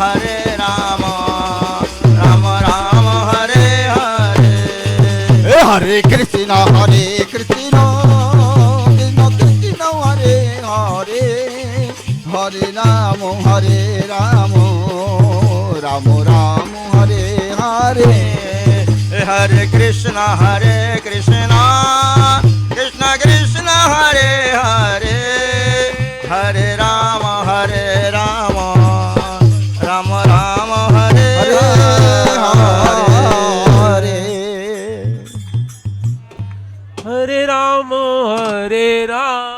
हरे राम राम राम हरे हरे हरे कृष्ण कृष्ण कृष्ण हरे हरे हरे राम राम राम हरे हरे हरे कृष्ण कृष्ण कृष्ण हरे हरे हरे राम राम राम हरे हरे हरे राम हरे राम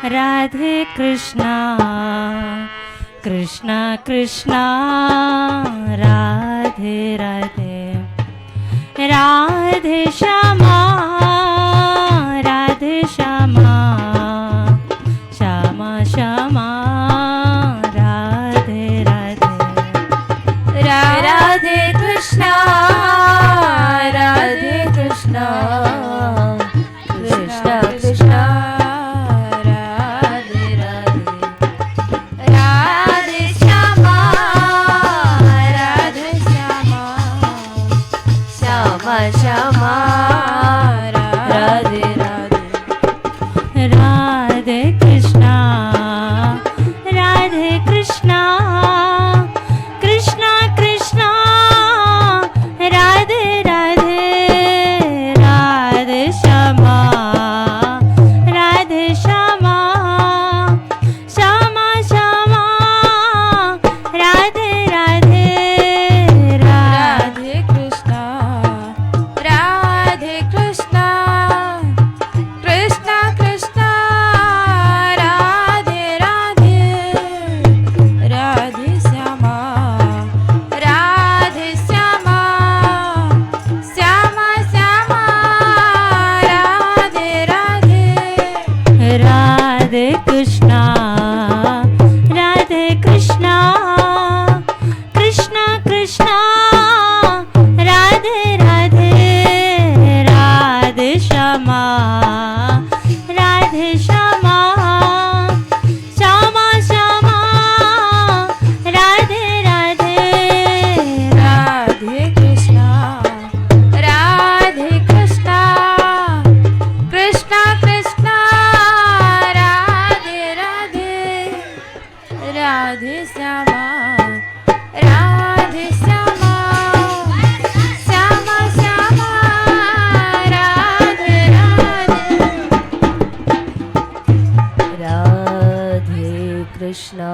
राधे कृष्णा कृष्णा कृष्णा राधे राधे राधे श्यामा श्यामा श्यामा राधे राधे राधे कृष्णा कृष्णा कृष्णा राधे राधे राधे श्यामा श्यामा श्यामा राधे राधे राधे कृष्णा कृष्णा कृष्णा राधे राधे राधे श्यामा श्यामा श्यामा राधे राधे राधे कृष्णा कृष्णा कृष्णा राधे राधे राधे श्यामा श्यामा श्यामा राधे राधे राधे कृष्णा कृष्णा कृष्णा राधे राधे राधे श्यामा श्यामा श्यामा राधे राधे राधे कृष्णा कृष्णा कृष्णा राधे राधे राधे श्यामा श्यामा राधे राधे कृष्णा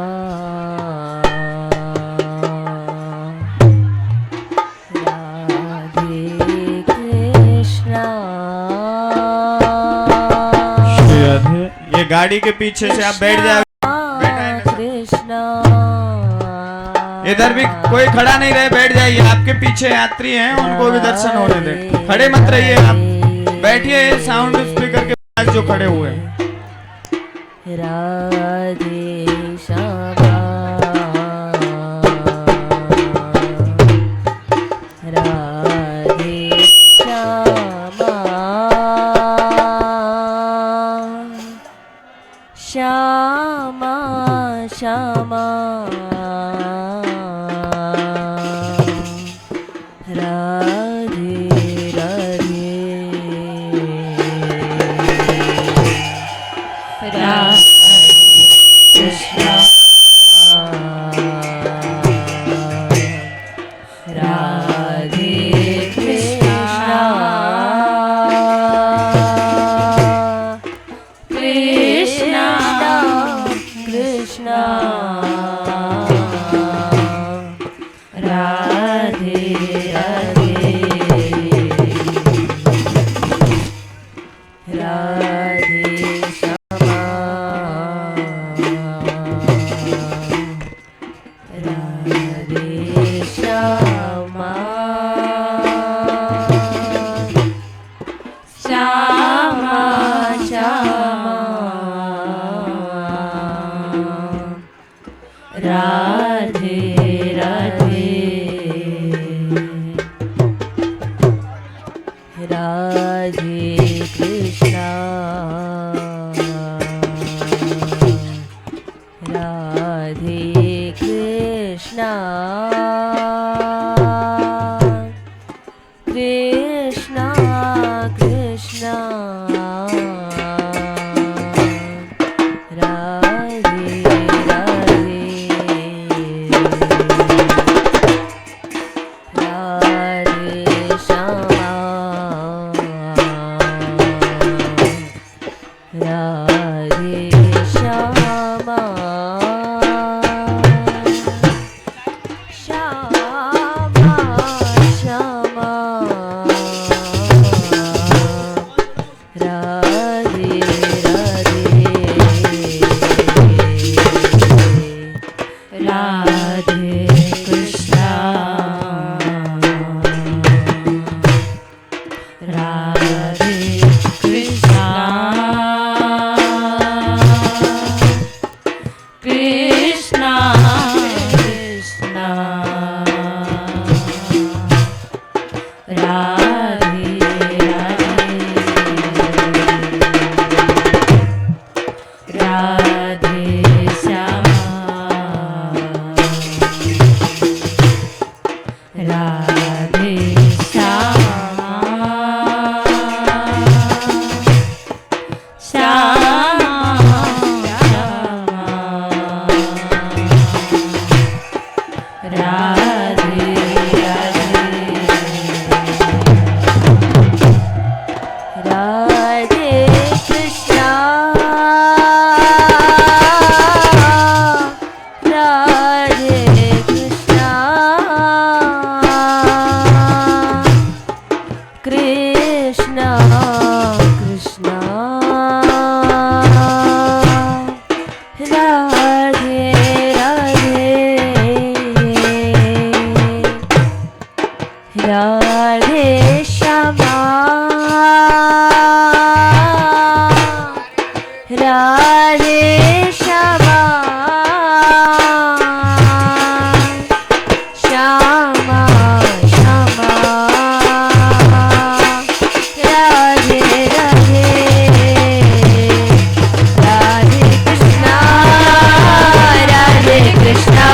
ये गाड़ी के पीछे से आप बैठ जाओ। कृष्णा इधर भी कोई खड़ा नहीं रहे, बैठ जाइए। आपके पीछे यात्री हैं, उनको भी दर्शन होने दें। खड़े मत रहिए, आप बैठिए। साउंड स्पीकर के पास जो खड़े हुए हैं। राधे श्यामा राधे श्यामा श्यामा श्यामा राधे राधे कृष्णा राधे कृष्णा कृष्णा राधे राधे राधे श्यामा राधे श्यामा श्यामा श्यामा राधे राधे राधे कृष्णा राधे कृष्णा कृष्णा कृष्णा राधे राधे राधे श्यामा राधे श्यामा श्यामा श्यामा राधे राधे राधे कृष्णा राधे कृष्णा कृष्णा कृष्णा राधे राधे राधे श्यामा राधे श्यामा श्यामा राधे राधे कृष्णा राधे कृष्णा कृष्णा कृष्णा राधे राधे राधे श्यामा राधे श्यामा श्यामा श्यामा राधे राधे राधे कृष्णा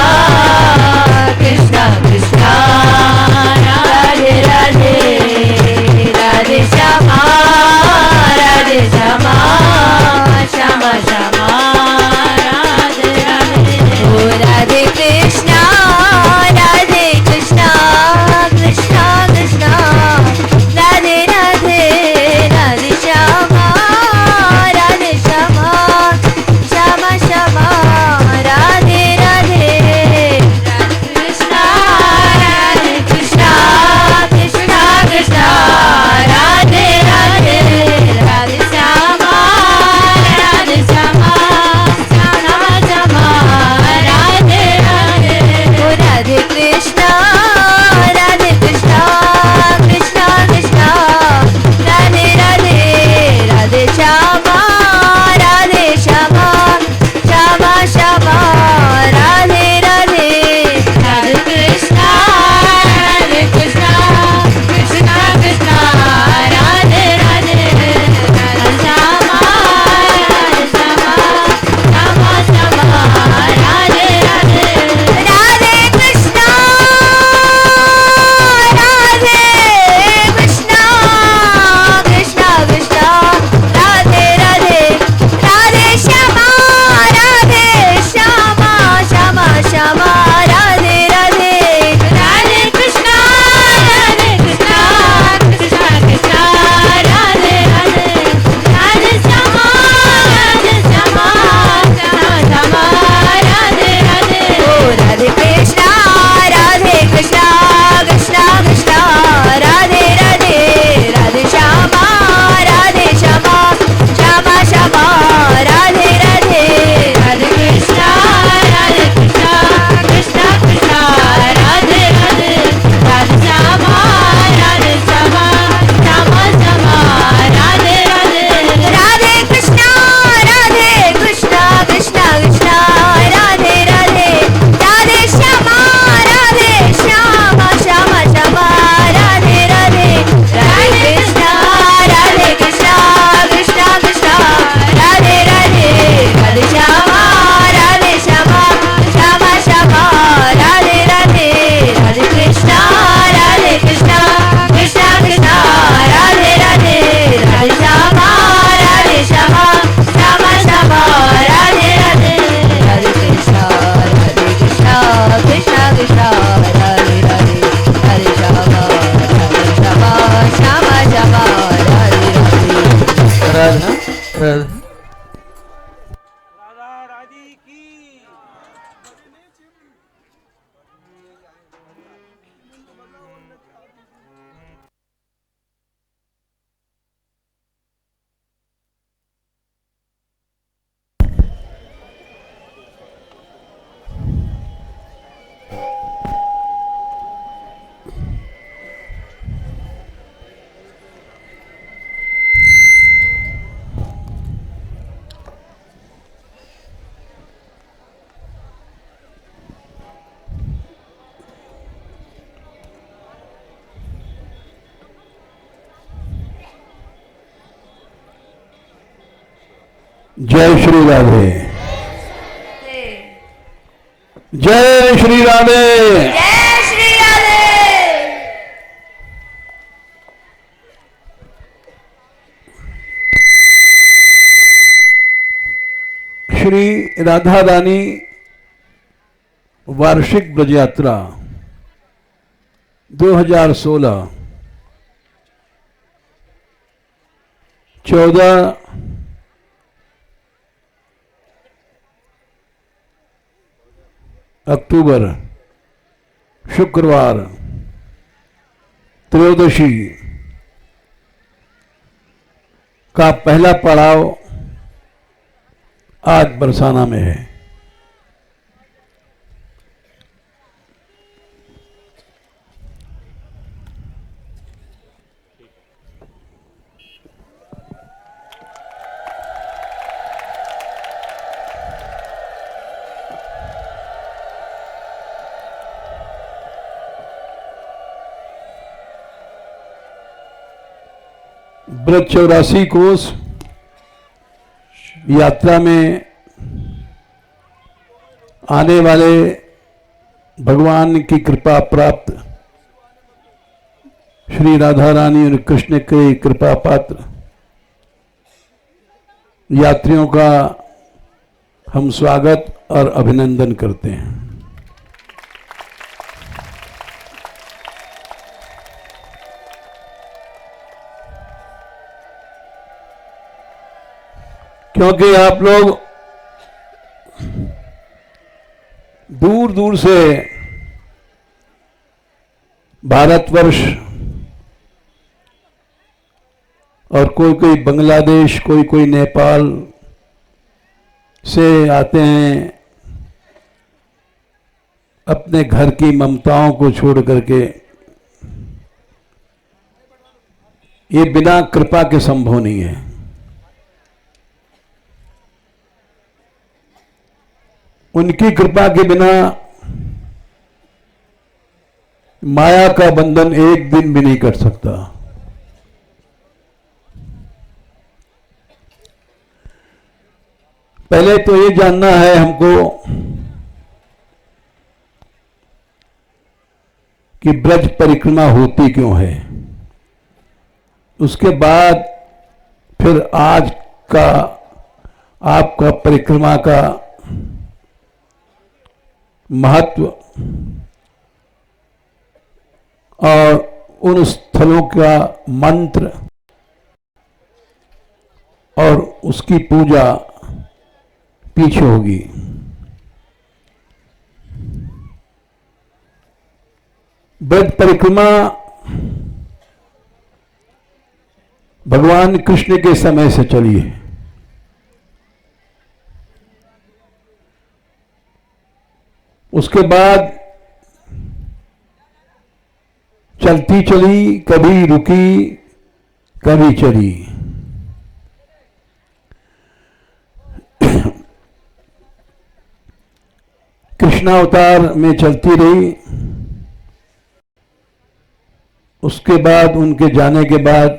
कृष्णा कृष्णा राधे राधे राधे श्यामा श्यामा श्यामा राधा रानी की जय श्री राधे, जय श्री राधे। जय श्री राधे। श्री राधा रानी वार्षिक ब्रज यात्रा 2016 14 अक्टूबर शुक्रवार त्रयोदशी का पहला पड़ाव आज बरसाना में है। ब्रज 84 कोस यात्रा में आने वाले भगवान की कृपा प्राप्त श्री राधा रानी और कृष्ण के कृपा पात्र यात्रियों का हम स्वागत और अभिनंदन करते हैं। क्योंकि आप लोग दूर दूर से भारतवर्ष और कोई कोई बांग्लादेश, कोई कोई नेपाल से आते हैं अपने घर की ममताओं को छोड़ करके। ये बिना कृपा के संभव नहीं है। उनकी कृपा के बिना माया का बंधन एक दिन भी नहीं कट सकता। पहले तो ये जानना है हमको कि ब्रज परिक्रमा होती क्यों है। उसके बाद फिर आज का आपका परिक्रमा का महत्व और उन स्थलों का मंत्र और उसकी पूजा पीछे होगी। ब्रज परिक्रमा भगवान कृष्ण के समय से चली है। उसके बाद चलती चली, कभी रुकी, कभी चली। कृष्णावतार में चलती रही। उसके बाद उनके जाने के बाद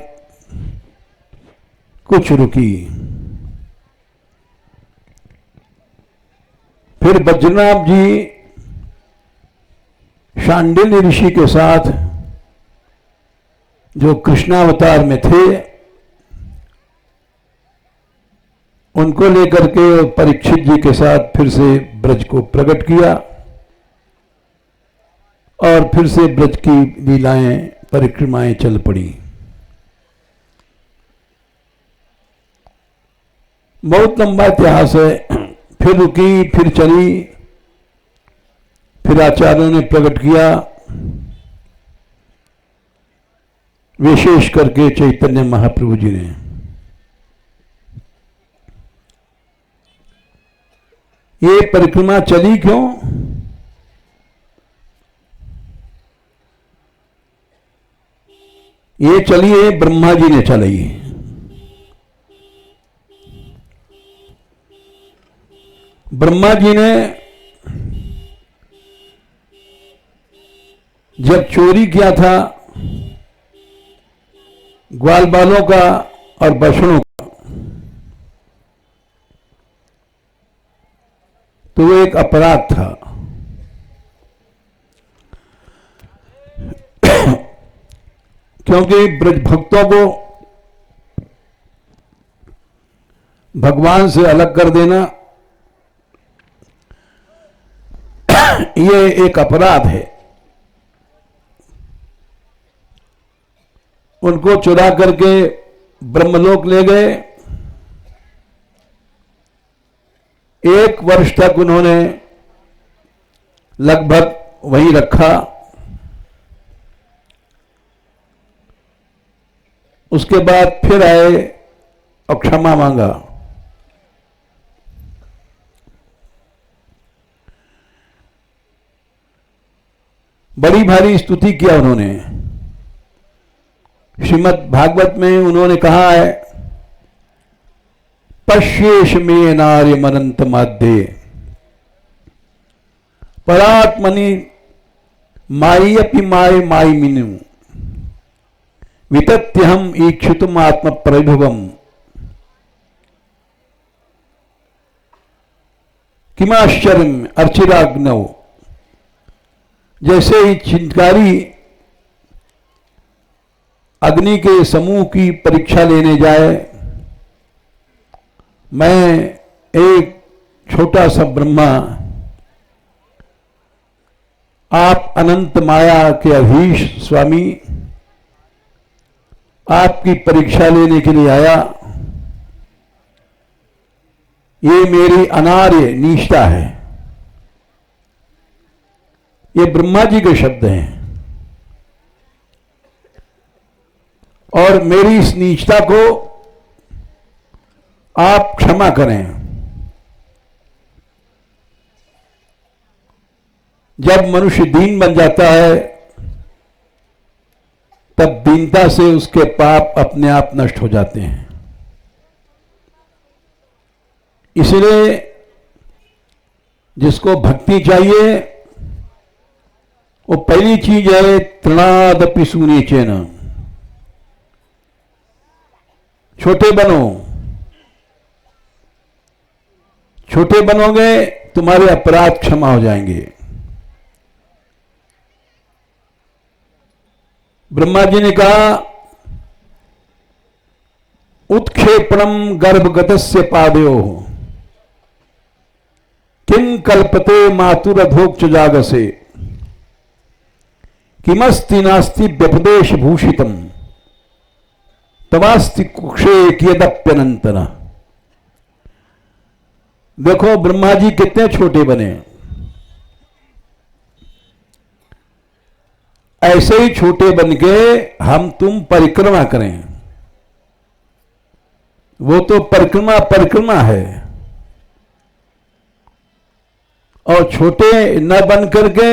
कुछ रुकी। फिर बद्रीनाथ जी शांडिल्य ऋषि के साथ जो कृष्णावतार में थे उनको लेकर के परीक्षित जी के साथ फिर से ब्रज को प्रकट किया और फिर से ब्रज की लीलाएं परिक्रमाएं चल पड़ी। बहुत लंबा इतिहास है। फिर रुकी, फिर चली, फिर आचार्यों ने प्रकट किया, विशेष करके चैतन्य महाप्रभु जी ने। ये परिक्रमा चली क्यों? ये चली है, ब्रह्मा जी ने चलाई। ब्रह्मा जी ने जब चोरी किया था ग्वाल बालों का और बछड़ों का, तो वो एक अपराध था। क्योंकि ब्रज भक्तों को भगवान से अलग कर देना ये एक अपराध है। उनको चुरा करके ब्रह्मलोक ले गए। 1 वर्ष तक उन्होंने लगभग वहीं रखा। उसके बाद फिर आए और क्षमा मांगा। बड़ी भारी स्तुति किया उन्होंने। श्रीमद् भागवत में उन्होंने कहा है, पश्येश में नार्यमनंत माध्ये परात्मनि माई अपि माय माई मिनु वितत्यहम ईक्षितुम आत्म प्रभुवम किमाश्चर्यम अर्चिराग्नव। जैसे ही चिंतकारी अग्नि के समूह की परीक्षा लेने जाए, मैं एक छोटा सा ब्रह्मा, आप अनंत माया के अधीश स्वामी, आपकी परीक्षा लेने के लिए आया। ये मेरी अनार्य नीचता है। ये ब्रह्मा जी के शब्द हैं। और मेरी इस नीचता को आप क्षमा करें। जब मनुष्य दीन बन जाता है तब दीनता से उसके पाप अपने आप नष्ट हो जाते हैं। इसलिए जिसको भक्ति चाहिए वो पहली चीज है तृणादपि सुनीचेन। छोटे बनो। छोटे बनोगे तुम्हारे अपराध क्षमा हो जाएंगे। ब्रह्मा जी ने कहा, उत्क्षेपणम गर्भगतस्य पादयो किं कल्पते मातुरधोक्ष जागसे किमस्ति नास्ति व्यपदेश भूषितम तवास्ति कुक्षे कियदप्यनंतन। देखो ब्रह्मा जी कितने छोटे बने। ऐसे ही छोटे बनके हम तुम परिक्रमा करें। वो तो परिक्रमा परिक्रमा है। और छोटे न बन करके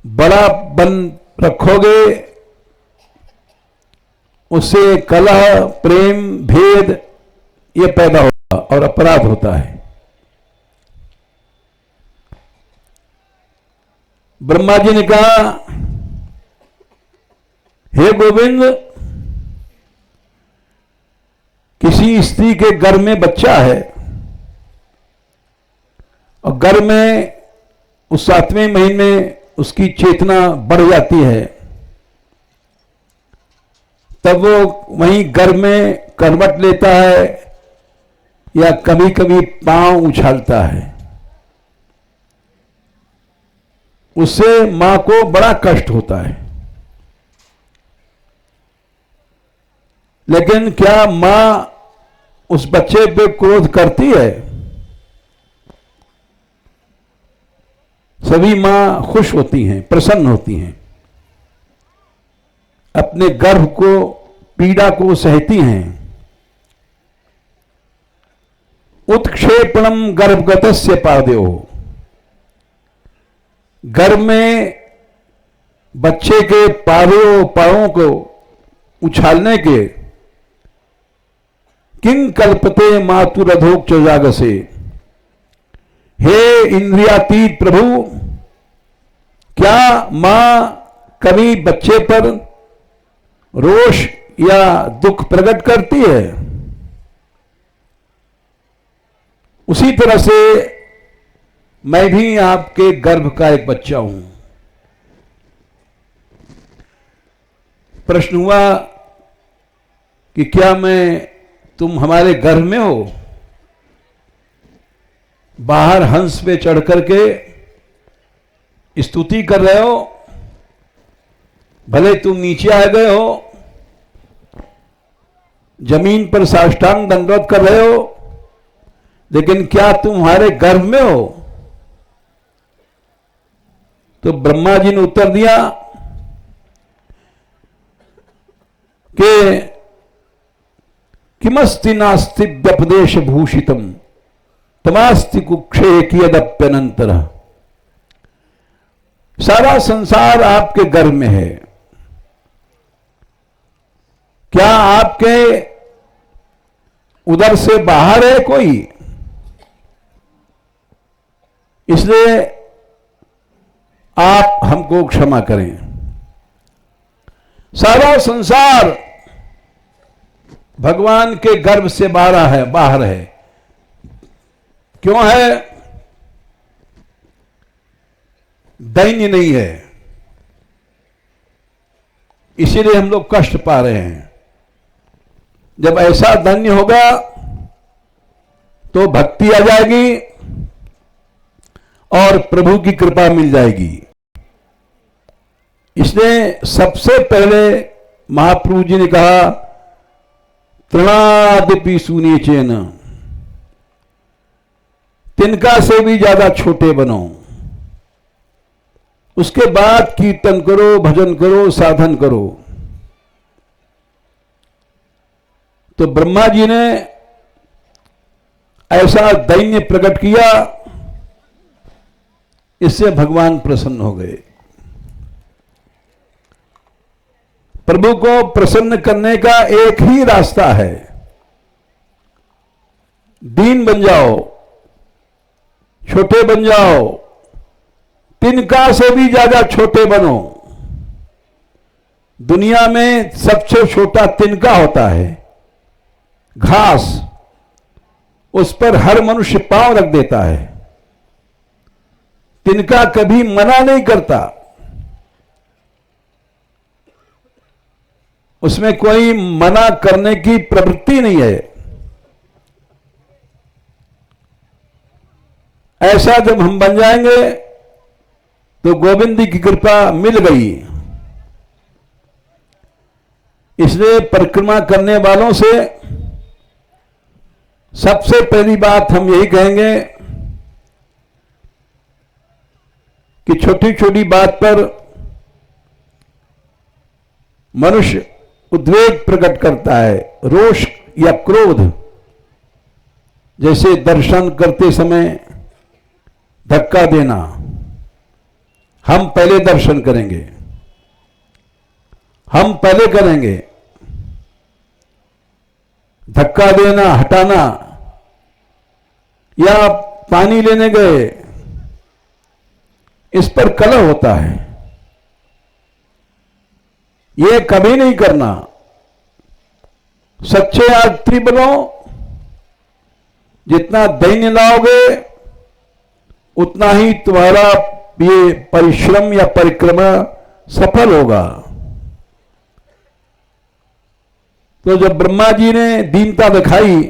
बड़ा बन रखोगे, उससे कलह, प्रेम, भेद ये पैदा होता और अपराध होता है। ब्रह्मा जी ने कहा, हे गोविंद, किसी स्त्री के गर्भ में बच्चा है और गर्भ में उस 7वें महीने में उसकी चेतना बढ़ जाती है, तब वो वहीं गर्भ में करवट लेता है या कभी कभी पांव उछालता है। उससे मां को बड़ा कष्ट होता है। लेकिन क्या मां उस बच्चे पे क्रोध करती है? सभी मां खुश होती हैं, प्रसन्न होती हैं, अपने गर्भ को, पीड़ा को सहती हैं। उत्क्षेपणम गर्भगतस्य पादयो, गर्भ में बच्चे के पांवों को उछालने के किंग कल्पते मातुरधोक चौजागसे, हे इंद्रियातीत प्रभु, क्या मां कभी बच्चे पर रोष या दुख प्रकट करती है? उसी तरह से मैं भी आपके गर्भ का एक बच्चा हूं। प्रश्न हुआ कि क्या तुम हमारे गर्भ में हो? बाहर हंस पे चढ़ करके स्तुति कर रहे हो, भले तुम नीचे आ गए हो, जमीन पर साष्टांग दंडवत कर रहे हो, लेकिन क्या तुम हमारे गर्भ में हो? तो ब्रह्मा जी ने उत्तर दिया कि किमस्ति नास्ति व्यपदेश भूषितम तमास्ति कुक्षे कियदप्यनंतर। सारा संसार आपके गर्भ में है, क्या आपके उदर से बाहर है कोई? इसलिए आप हमको क्षमा करें। सारा संसार भगवान के गर्भ से बाहर है। क्यों है? दैन्य नहीं है, इसीलिए हम लोग कष्ट पा रहे हैं। जब ऐसा दैन्य होगा तो भक्ति आ जाएगी और प्रभु की कृपा मिल जाएगी। इसलिए सबसे पहले महाप्रभु जी ने कहा, तृणादिपि सुनीचेन, तिनका से भी ज्यादा छोटे बनो। उसके बाद कीर्तन करो, भजन करो, साधन करो। तो ब्रह्मा जी ने ऐसा दैन्य प्रकट किया, इससे भगवान प्रसन्न हो गए। प्रभु को प्रसन्न करने का एक ही रास्ता है, दीन बन जाओ, छोटे बन जाओ, तिनका से भी ज्यादा छोटे बनो। दुनिया में सबसे छोटा तिनका होता है, घास, उस पर हर मनुष्य पांव रख देता है। तिनका कभी मना नहीं करता, उसमें कोई मना करने की प्रवृत्ति नहीं है। ऐसा जब हम बन जाएंगे तो गोविंद की कृपा मिल गई। इसलिए परिक्रमा करने वालों से सबसे पहली बात हम यही कहेंगे कि छोटी छोटी बात पर मनुष्य उद्वेग प्रकट करता है, रोष या क्रोध। जैसे दर्शन करते समय धक्का देना, हम पहले दर्शन करेंगे, हम पहले करेंगे। धक्का देना, हटाना, या पानी लेने गए, इस पर कलह होता है। ये कभी नहीं करना। सच्चे यात्री बनो, जितना दैन्य लाओगे उतना ही तुम्हारा ये परिश्रम या परिक्रमा सफल होगा। तो जब ब्रह्मा जी ने दीनता दिखाई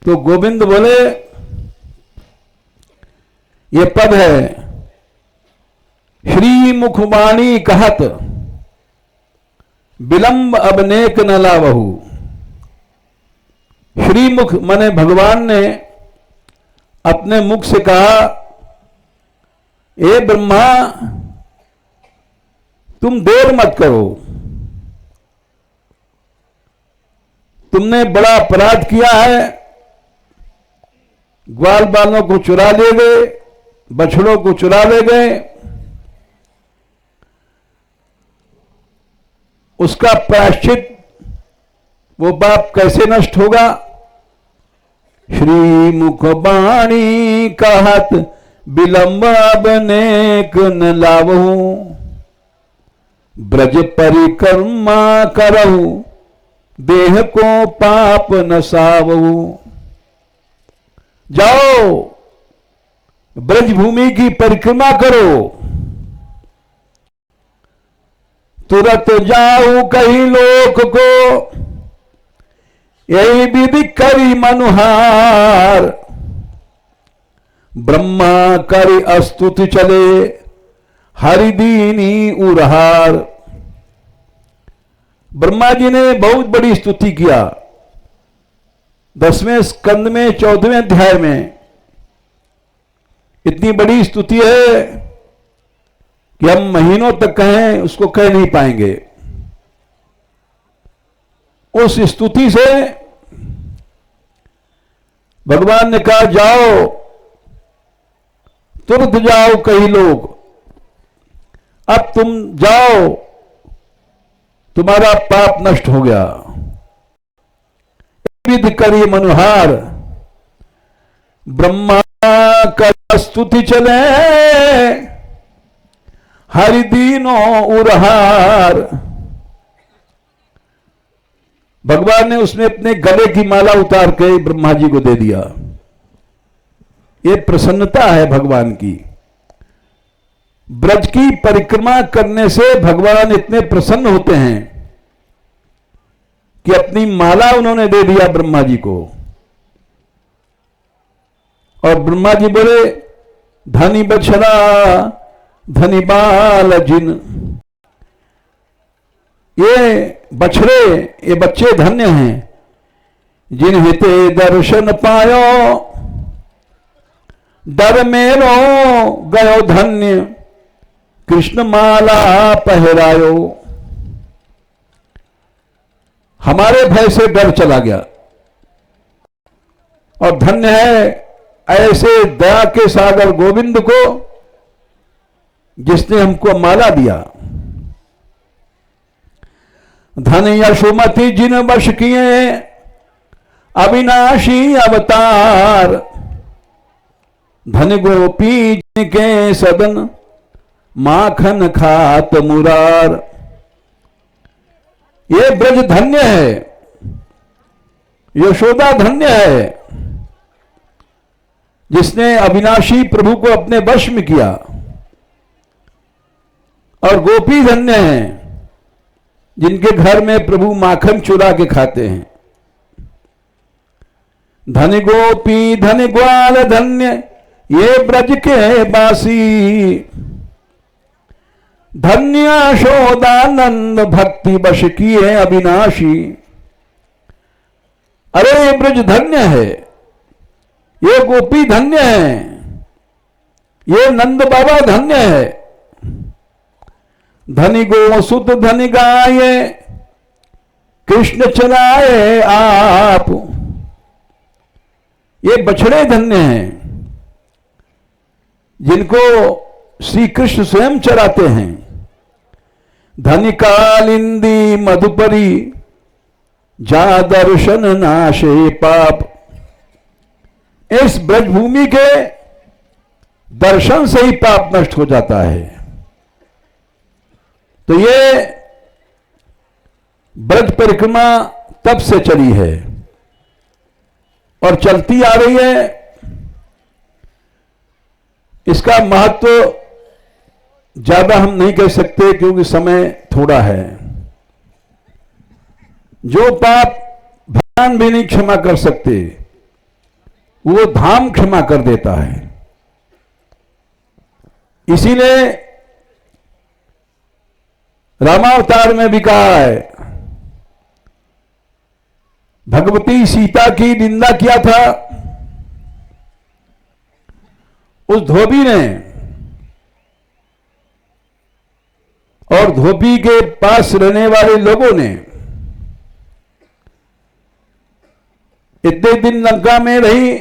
तो गोविंद बोले, ये पद है, श्री मुखवाणी कहत विलंब अब नेक न लावहु। श्रीमुख माने भगवान ने अपने मुख से कहा, ए ब्रह्मा तुम देर मत करो, तुमने बड़ा अपराध किया है, ग्वाल बालों को चुरा ले गए, बछड़ों को चुरा ले गए, उसका प्रायश्चित वो पाप कैसे नष्ट होगा। श्री मुख बाणी कहत विलंब अब नेक न लावहु। ब्रज परिक्रमा करहु देह को पाप न सावहु। जाओ ब्रज भूमि की परिक्रमा करो, तुरंत जाऊं कहीं लोक को, यही विधि करी मनुहार। ब्रह्मा करी अस्तुति चले, हरिदीनी उरहार। ब्रह्मा जी ने बहुत बड़ी स्तुति किया। 10वें स्कंद में 14वें अध्याय में इतनी बड़ी स्तुति है कि हम महीनों तक कहें उसको कह नहीं पाएंगे। उस स्तुति से भगवान ने कहा, जाओ तुरंत जाओ कई लोग, अब तुम जाओ, तुम्हारा पाप नष्ट हो गया। विधि करी मनुहार, ब्रह्मा का स्तुति चले, हरिदीनों उरहार। भगवान ने उसमें अपने गले की माला उतार के ब्रह्मा जी को दे दिया। ये प्रसन्नता है भगवान की। ब्रज की परिक्रमा करने से भगवान इतने प्रसन्न होते हैं कि अपनी माला उन्होंने दे दिया ब्रह्मा जी को। और ब्रह्मा जी बोले, धनी बछड़ा धनी बाल जिन। ये बछड़े, ये बच्चे धन्य हैं जिन हिते दर्शन पायो, डर मेरो गयो धन्य, कृष्ण माला पहरायो। हमारे भय से डर चला गया और धन्य है ऐसे दया के सागर गोविंद को जिसने हमको माला दिया। धन यशोमति जिन वश किए, अविनाशी अवतार। धन गोपी जिनके सदन, माखन खात मुरार। ये ब्रज धन्य है, यशोदा धन्य है जिसने अविनाशी प्रभु को अपने वश में किया। और गोपी धन्य हैं जिनके घर में प्रभु माखन चुरा के खाते हैं। धन गोपी धन ग्वाल धन्य, ये ब्रज के बासी। धन्य यशोदानंद भक्ति वश किए अविनाशी। अरे ये ब्रज धन्य है, ये गोपी धन्य है, ये नंद बाबा धन्य है। धनी गो सुत धनी गाये, कृष्ण चलाए आप। ये बछड़े धन्य हैं जिनको श्री कृष्ण स्वयं चराते हैं। धनी कालिंदी मधुपरी, जा दर्शन नाशे पाप। इस ब्रजभूमि के दर्शन से ही पाप नष्ट हो जाता है। तो ये ब्रज परिक्रमा तब से चली है और चलती आ रही है। इसका महत्व ज्यादा हम नहीं कह सकते क्योंकि समय थोड़ा है। जो पाप भगवान भी नहीं क्षमा कर सकते, वो धाम क्षमा कर देता है। इसीलिए रामावतार में भी कहा है, भगवती सीता की निंदा किया था, उस धोबी ने और धोबी के पास रहने वाले लोगों ने इतने दिन लंका में रही,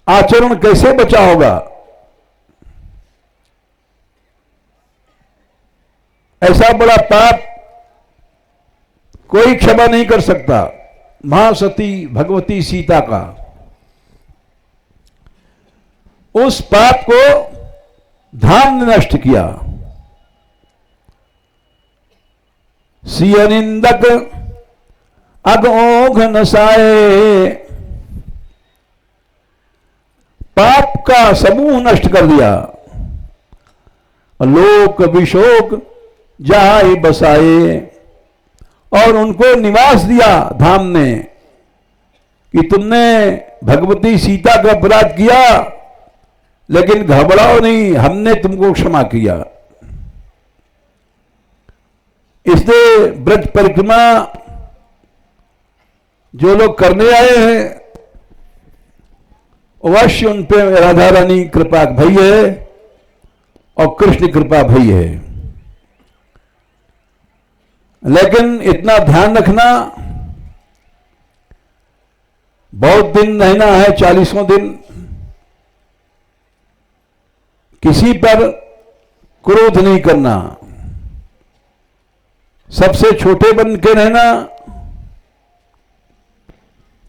आचरण कैसे बचा होगा? ऐसा बड़ा पाप कोई क्षमा नहीं कर सकता। महासती भगवती सीता का उस पाप को धाम ने नष्ट किया। सिय निंदक अघोघ नसाए, पाप का समूह नष्ट कर दिया। लोक विशोक जाए बसाए, और उनको निवास दिया धाम ने कि तुमने भगवती सीता का अपराध किया, लेकिन घबराओ नहीं, हमने तुमको क्षमा किया। इसलिए ब्रज परिक्रमा जो लोग करने आए हैं, अवश्य उन पे राधा रानी कृपा भई है और कृष्ण कृपा भई है। लेकिन इतना ध्यान रखना, बहुत दिन रहना है, 40 दिन, किसी पर क्रोध नहीं करना, सबसे छोटे बन के रहना,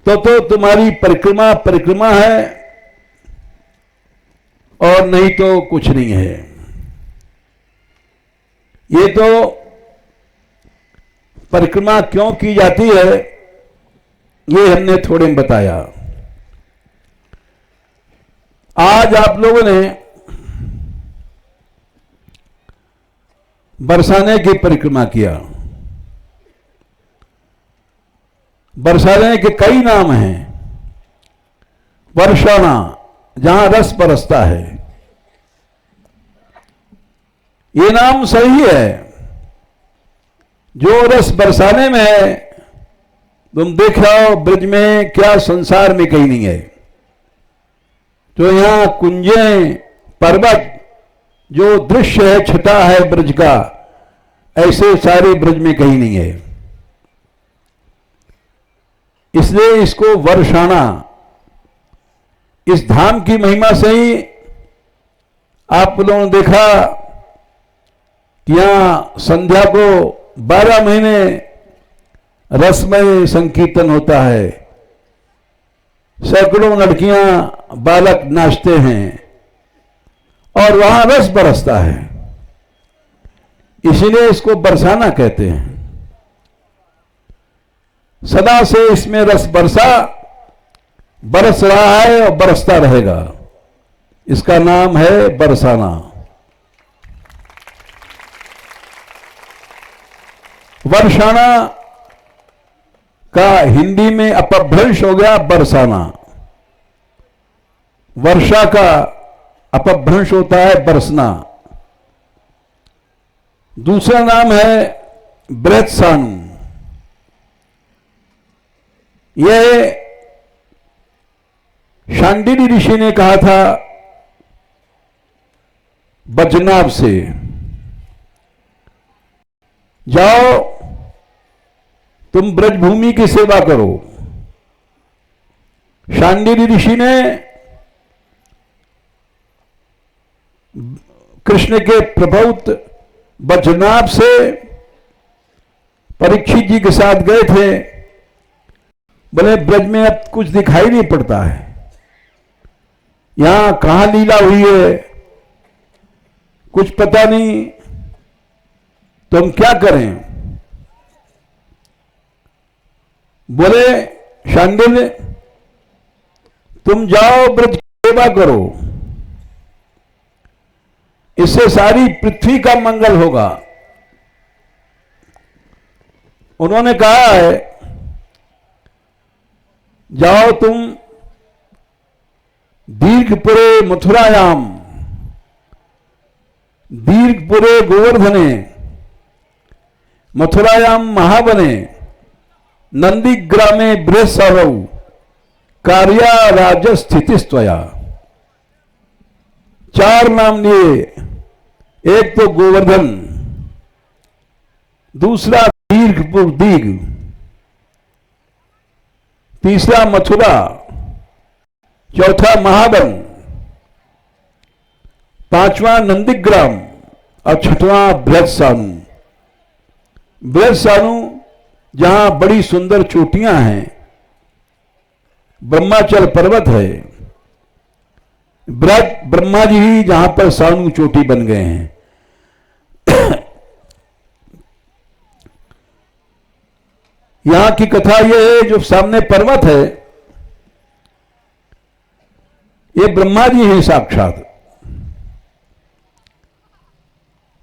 तो तुम्हारी परिक्रमा है, और नहीं तो कुछ नहीं है। ये तो परिक्रमा क्यों की जाती है, ये हमने थोड़े में बताया। आज आप लोगों ने बरसाने की परिक्रमा किया। बरसाने के कई नाम हैं। वर्षाना, जहां रस बरसता है, ये नाम सही है। जो रस बरसाने में है, तुम देख रहे हो ब्रज में क्या संसार में कहीं नहीं है। तो यहां कुंजें, पर्वत, जो दृश्य है, छटा है ब्रज का, ऐसे सारे ब्रज में कहीं नहीं है। इसलिए इसको वर्षाना, इस धाम की महिमा से ही आप लोगों ने देखा कि यहां संध्या को 12 महीने रसमय संकीर्तन होता है। सैकड़ों लड़कियां, बालक नाचते हैं और वहां रस बरसता है। इसीलिए इसको बरसाना कहते हैं। सदा से इसमें रस बरस रहा है और बरसता रहेगा। इसका नाम है बरसाना। वर्षाना का हिंदी में अपभ्रंश हो गया बरसाना। वर्षा का अपभ्रंश होता है बरसना। दूसरा नाम है बृहत्सानु। यह शांडिल्य ऋषि ने कहा था बजनाभ से, जाओ तुम ब्रजभूमि की सेवा करो। शांडिल्य ऋषि ने कृष्ण के प्रभुत बजनाभ से परीक्षित जी के साथ गए थे। बोले ब्रज में अब कुछ दिखाई नहीं पड़ता है, यहां कहां लीला हुई है, कुछ पता नहीं, तो हम क्या करें? बोले शांडिल्य, तुम जाओ ब्रज की सेवा करो, इससे सारी पृथ्वी का मंगल होगा। उन्होंने कहा है, जाओ तुम दीर्घपुरे मथुरायाम, दीर्घपुरे गोवर्धने, मथुरायाम महावने, नंदीग्रामे बृहस्पतौ कार्या राजस्थिति स्वया। 4 नाम लिए, एक तो गोवर्धन, दूसरा दीर्घपुर दीर्घ, तीसरा मथुरा, चौथा महाबन, 5वां नंदीग्राम और 6वां बृहस्पतौ। बृहस्पतौ जहां बड़ी सुंदर चोटियां हैं, ब्रह्माचल पर्वत है, ब्रह्मा जी ही जहां पर सानु चोटी बन गए हैं। यहां की कथा यह है, जो सामने पर्वत है ये ब्रह्मा जी हैं साक्षात।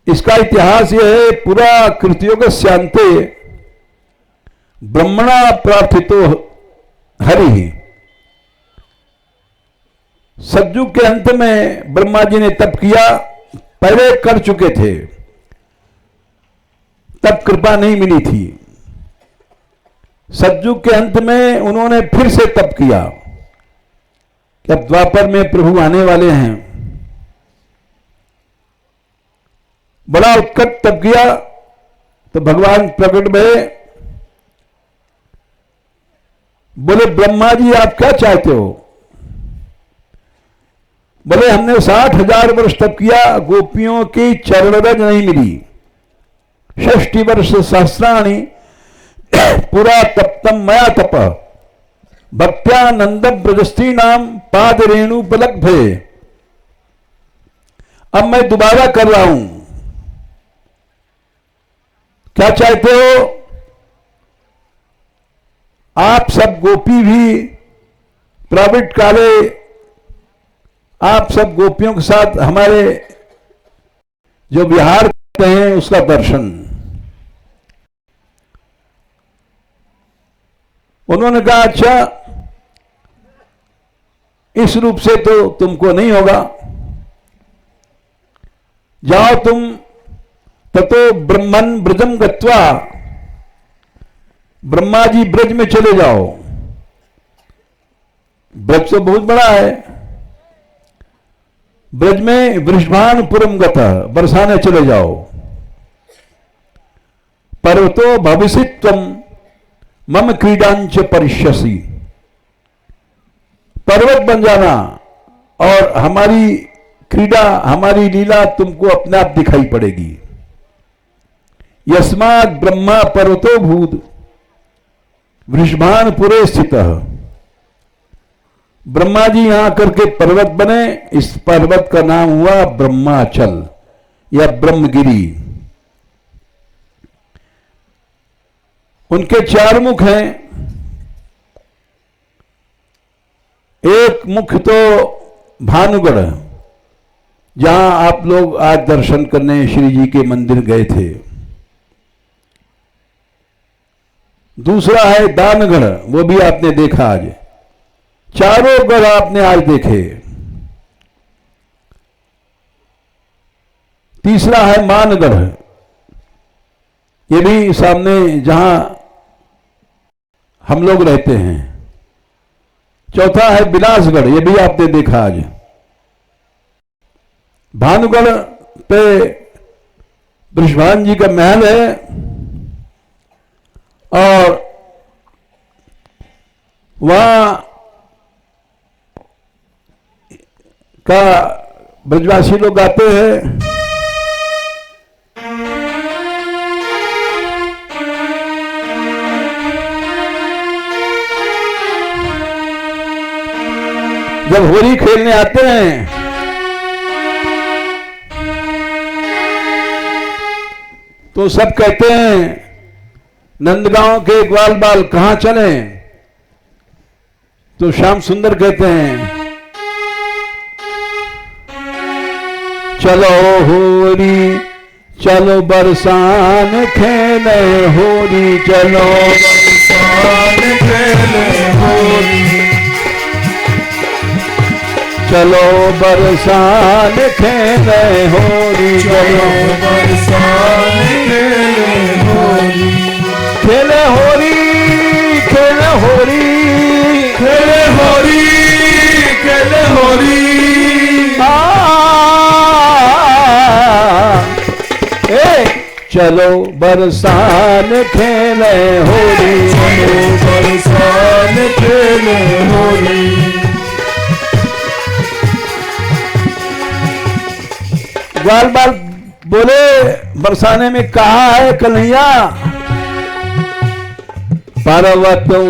इसका इतिहास यह है, पुरा कृतयुगस्यान्ते ब्रह्मणा प्रार्थितो हरि। सतयुग के अंत में ब्रह्मा जी ने तप किया, पहले कर चुके थे, तब कृपा नहीं मिली थी। सतयुग के अंत में उन्होंने फिर से तप किया कि अब द्वापर में प्रभु आने वाले हैं। बड़ा उत्कट तप किया तो भगवान प्रकट भये, बोले ब्रह्मा जी आप क्या चाहते हो? बोले हमने 60,000 वर्ष तप किया, गोपियों की चरण रज नहीं मिली। 60 वर्ष सहस्राणि पुरा तप्तम मया तप, भक्त्यानंद ब्रजस्ती नाम पाद रेणु पलक भय। अब मैं दोबारा कर रहा हूं, क्या चाहते हो? आप सब गोपी भी प्राविट काले, आप सब गोपियों के साथ हमारे जो विहार करते हैं उसका दर्शन। उन्होंने कहा अच्छा, इस रूप से तो तुमको नहीं होगा, जाओ तुम ततो ब्रह्मन ब्रजम गत्वा, ब्रह्मा जी ब्रज में चले जाओ। ब्रज तो बहुत बड़ा है, ब्रज में वृषभानुपुरम गता, बरसाने चले जाओ। पर्वतो भविष्यत्वम मम क्रीडांच परिष्यसि, पर्वत बन जाना और हमारी क्रीड़ा, हमारी लीला तुमको अपने आप दिखाई पड़ेगी। यस्मात् ब्रह्मा पर्वतो भूत वृषभानुपुरे स्थित। ब्रह्मा जी यहां करके पर्वत बने, इस पर्वत का नाम हुआ ब्रह्माचल या ब्रह्मगिरी। उनके 4 मुख हैं। एक मुख तो भानुगढ़, जहां आप लोग आज दर्शन करने श्री जी के मंदिर गए थे। दूसरा है दानगढ़, वो भी आपने देखा आज। चारों गढ़ आपने आज देखे। तीसरा है मानगढ़, ये भी सामने जहां हम लोग रहते हैं। चौथा है बिलासगढ़, ये भी आपने देखा आज। भानुगढ़ पे वृषभान जी का महल है और वहां का ब्रजवासी लोग आते हैं। जब होली खेलने आते हैं तो सब कहते हैं नंदगांव के ग्वाल बाल कहां चलें? तो श्याम सुंदर कहते हैं चलो होरी चलो बरसान खेले होरी, चलो बरसान खेले होरी, चलो बरसान खेले होरी, चलो बरसान खेले होरी, खेले होरी चलो बरसान खेले होली, चलो बरसान खेले होली। ग्वाल बाल बोले बरसाने में कहा है कन्हैया, पर्वतों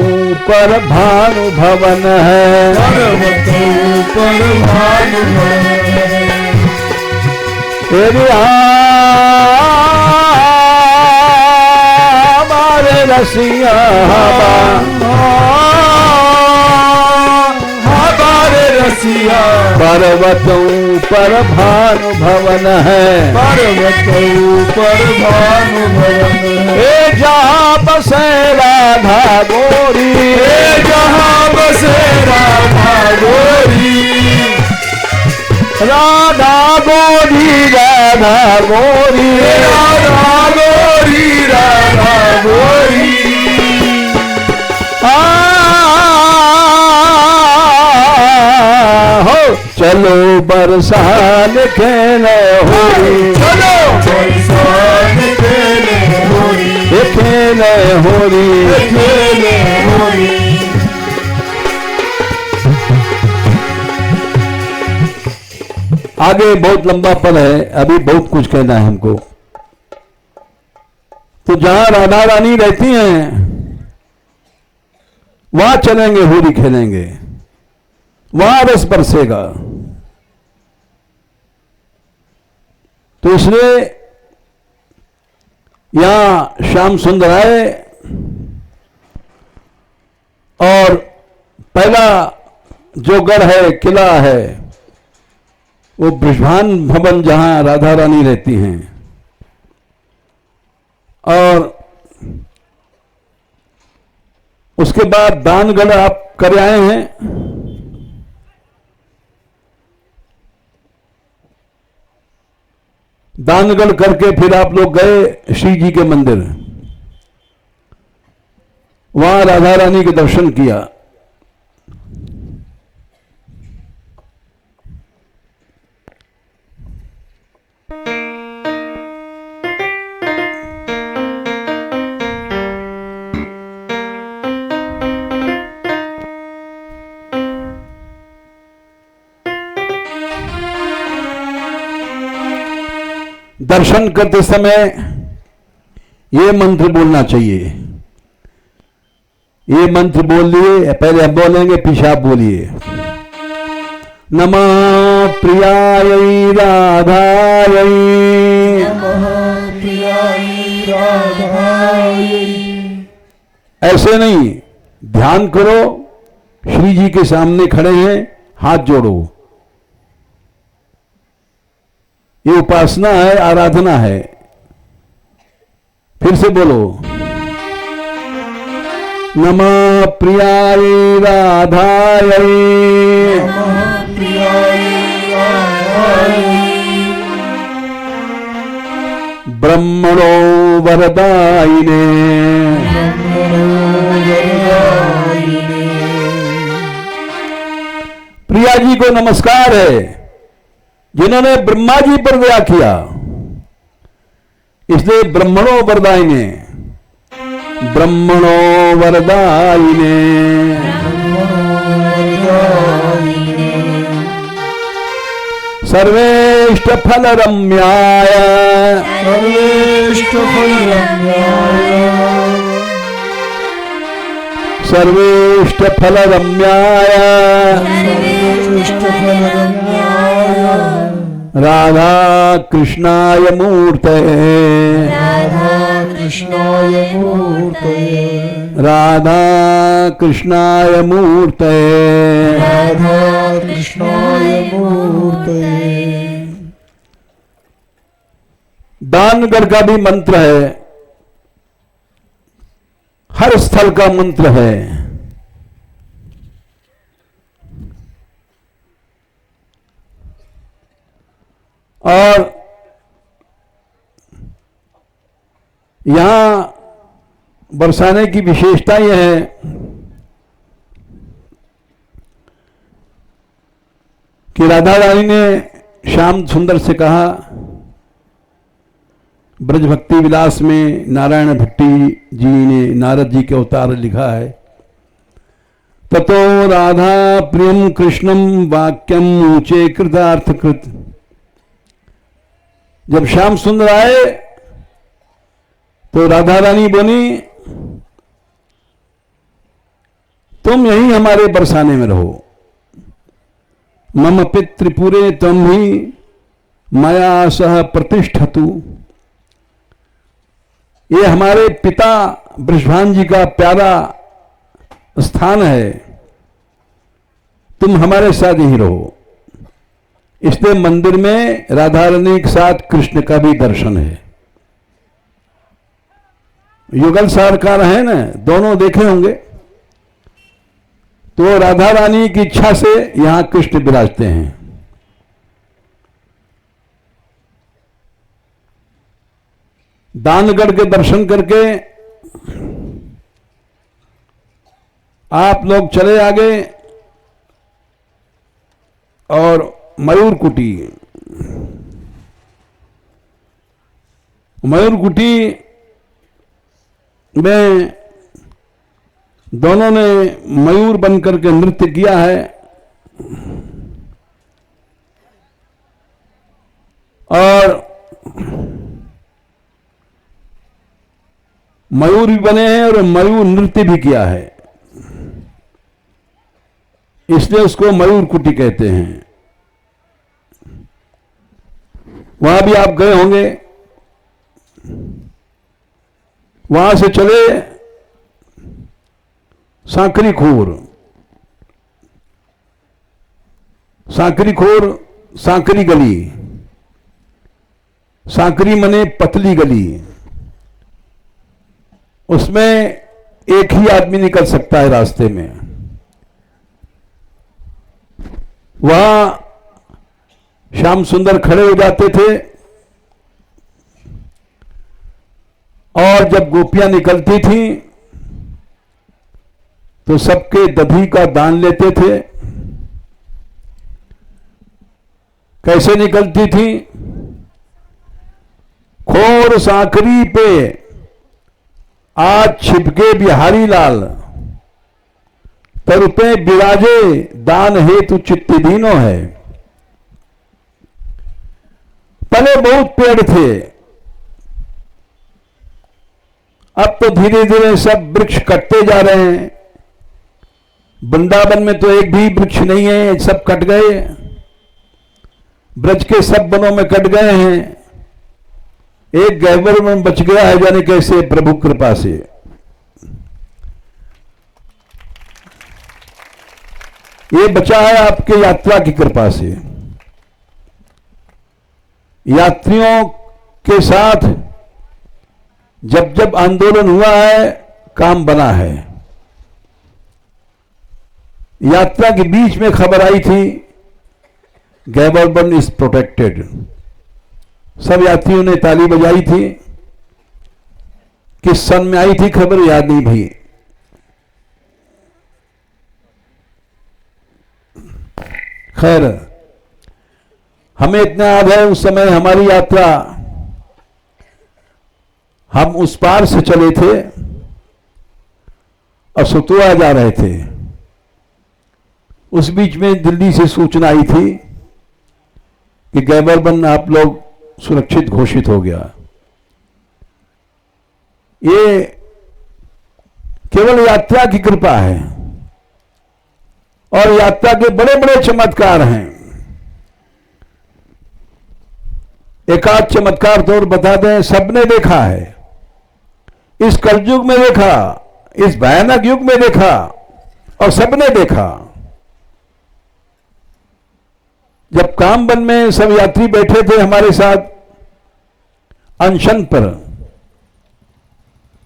पर भानु भवन है, पर्वतों पर भानु भवन है। हमारे रसिया हमारे रसिया, पर्वतों पर भानु भवन है, पर्वतों पर भानु भवन है। जहाँ बसे राधा गोरी, जहाँ बसे राधा गोरी, राधा गोरी राधा गोरी, राधा गोरी राधा गोरी। हो चलो बरसात खेले होली, चलो बरसात खेले होली, खेले होली, खेले होली। आगे बहुत लंबा पद है, अभी बहुत कुछ कहना है हमको। तो जहां राधा रानी रहती हैं वहां चलेंगे, होली खेलेंगे, वहां रस बरसेगा। तो इसलिए यहां श्याम सुंदर आए और पहला जो गढ़ है, किला है, वो बृषभान भवन जहां राधा रानी रहती हैं, और उसके बाद दानगढ़ आप कर आए हैं। दानगढ़ करके फिर आप लोग गए श्री जी के मंदिर, वहां राधा रानी के दर्शन किया। दर्शन करते समय ये मंत्र बोलना चाहिए। ये मंत्र बोल लिए, पहले हम बोलेंगे, पीछे आप बोलिए। नमः प्रियायै राधायै, नमः प्रियायै राधायै। ऐसे नहीं, ध्यान करो, श्री जी के सामने खड़े हैं, हाथ जोड़ो। ये उपासना है, आराधना है। फिर से बोलो, नमः प्रियायै राधायै, नमः प्रियायै राधायै, ब्रह्मणो वरदायिने, प्रिया जी को नमस्कार है, जिन्होंने ब्रह्मा जी पर दया किया, इसलिए ब्रह्मणो वरदायिने, ब्रह्मणो वरदायिने। सर्वेष्ट फल रम्याय, सर्वेष्ट फल रम्याय, सर्वेष्ट फल रम्याय, सर्वेष्ट फल रम्याय, राधा कृष्णाय मूर्तये, राधा कृष्णाय मूर्तये, राधा कृष्णाय मूर्तये, राधा कृष्णाय मूर्तये। दानगढ़ का भी मंत्र है, हर स्थल का मंत्र है। और यहां बरसाने की विशेषता यह है कि राधा रानी ने श्याम सुंदर से कहा ब्रज भक्ति विलास में नारायण भट्टी जी ने नारद जी के अवतार लिखा है, ततो राधा प्रियम कृष्णम वाक्यम ऊंचे कृतार्थ कृत। जब श्याम सुंदर आए तो राधा रानी बोली, तुम यहीं हमारे बरसाने में रहो। मम पितृपुरे तुम ही माया सह प्रतिष्ठतु। ये हमारे पिता वृषभान जी का प्यारा स्थान है, तुम हमारे साथ ही रहो। इसलिए मंदिर में राधा रानी के साथ कृष्ण का भी दर्शन है। युगल सरकार है ना, दोनों देखे होंगे। तो राधा रानी की इच्छा से यहां कृष्ण विराजते हैं। दानगढ़ के दर्शन करके आप लोग चले आगे और मयूर कुटी में दोनों ने मयूर बनकर के नृत्य किया है और मयूर भी बने हैं और मयूर नृत्य भी किया है, इसलिए उसको मयूर कुटी कहते हैं। वहां भी आप गए होंगे। वहां से चले सांकरी खोर, सांकरी गली। सांकरी मने पतली गली, उसमें एक ही आदमी निकल सकता है रास्ते में। वहां श्याम सुंदर खड़े हो जाते थे और जब गोपियां निकलती थी तो सबके दधी का दान लेते थे। कैसे निकलती थी? खोर सांकरी पे आज छिपके बिहारी लाल, तरुपे बिराजे दान हेतु चित्त दीनो है। पहले बहुत पेड़ थे, अब तो धीरे धीरे सब वृक्ष कटते जा रहे हैं। वृंदावन में तो एक भी वृक्ष नहीं है, सब कट गए। ब्रज के सब वनों में कट गए हैं। एक गहवर में बच गया है, जाने कैसे प्रभु कृपा से। ये बचा है आपके यात्रा की कृपा से। यात्रियों के साथ जब जब आंदोलन हुआ है, काम बना है। यात्रा के बीच में खबर आई थी गैबर्बन इज प्रोटेक्टेड। सब यात्रियों ने ताली बजाई थी। किस सन में आई थी खबर याद नहीं भाई। खैर, हमें इतना याद है उस समय हमारी यात्रा, हम उस पार से चले थे और सतुआ जा रहे थे। उस बीच में दिल्ली से सूचना आई थी कि गैबर्बन आप लोग सुरक्षित घोषित हो गया। ये केवल यात्रा की कृपा है और यात्रा के बड़े बड़े चमत्कार हैं। एक आध चमत्कार तो और बता दें, सबने देखा है। इस कलयुग में देखा, इस भयानक युग में देखा और सबने देखा। जब कामबन में सब यात्री बैठे थे हमारे साथ अनशन पर,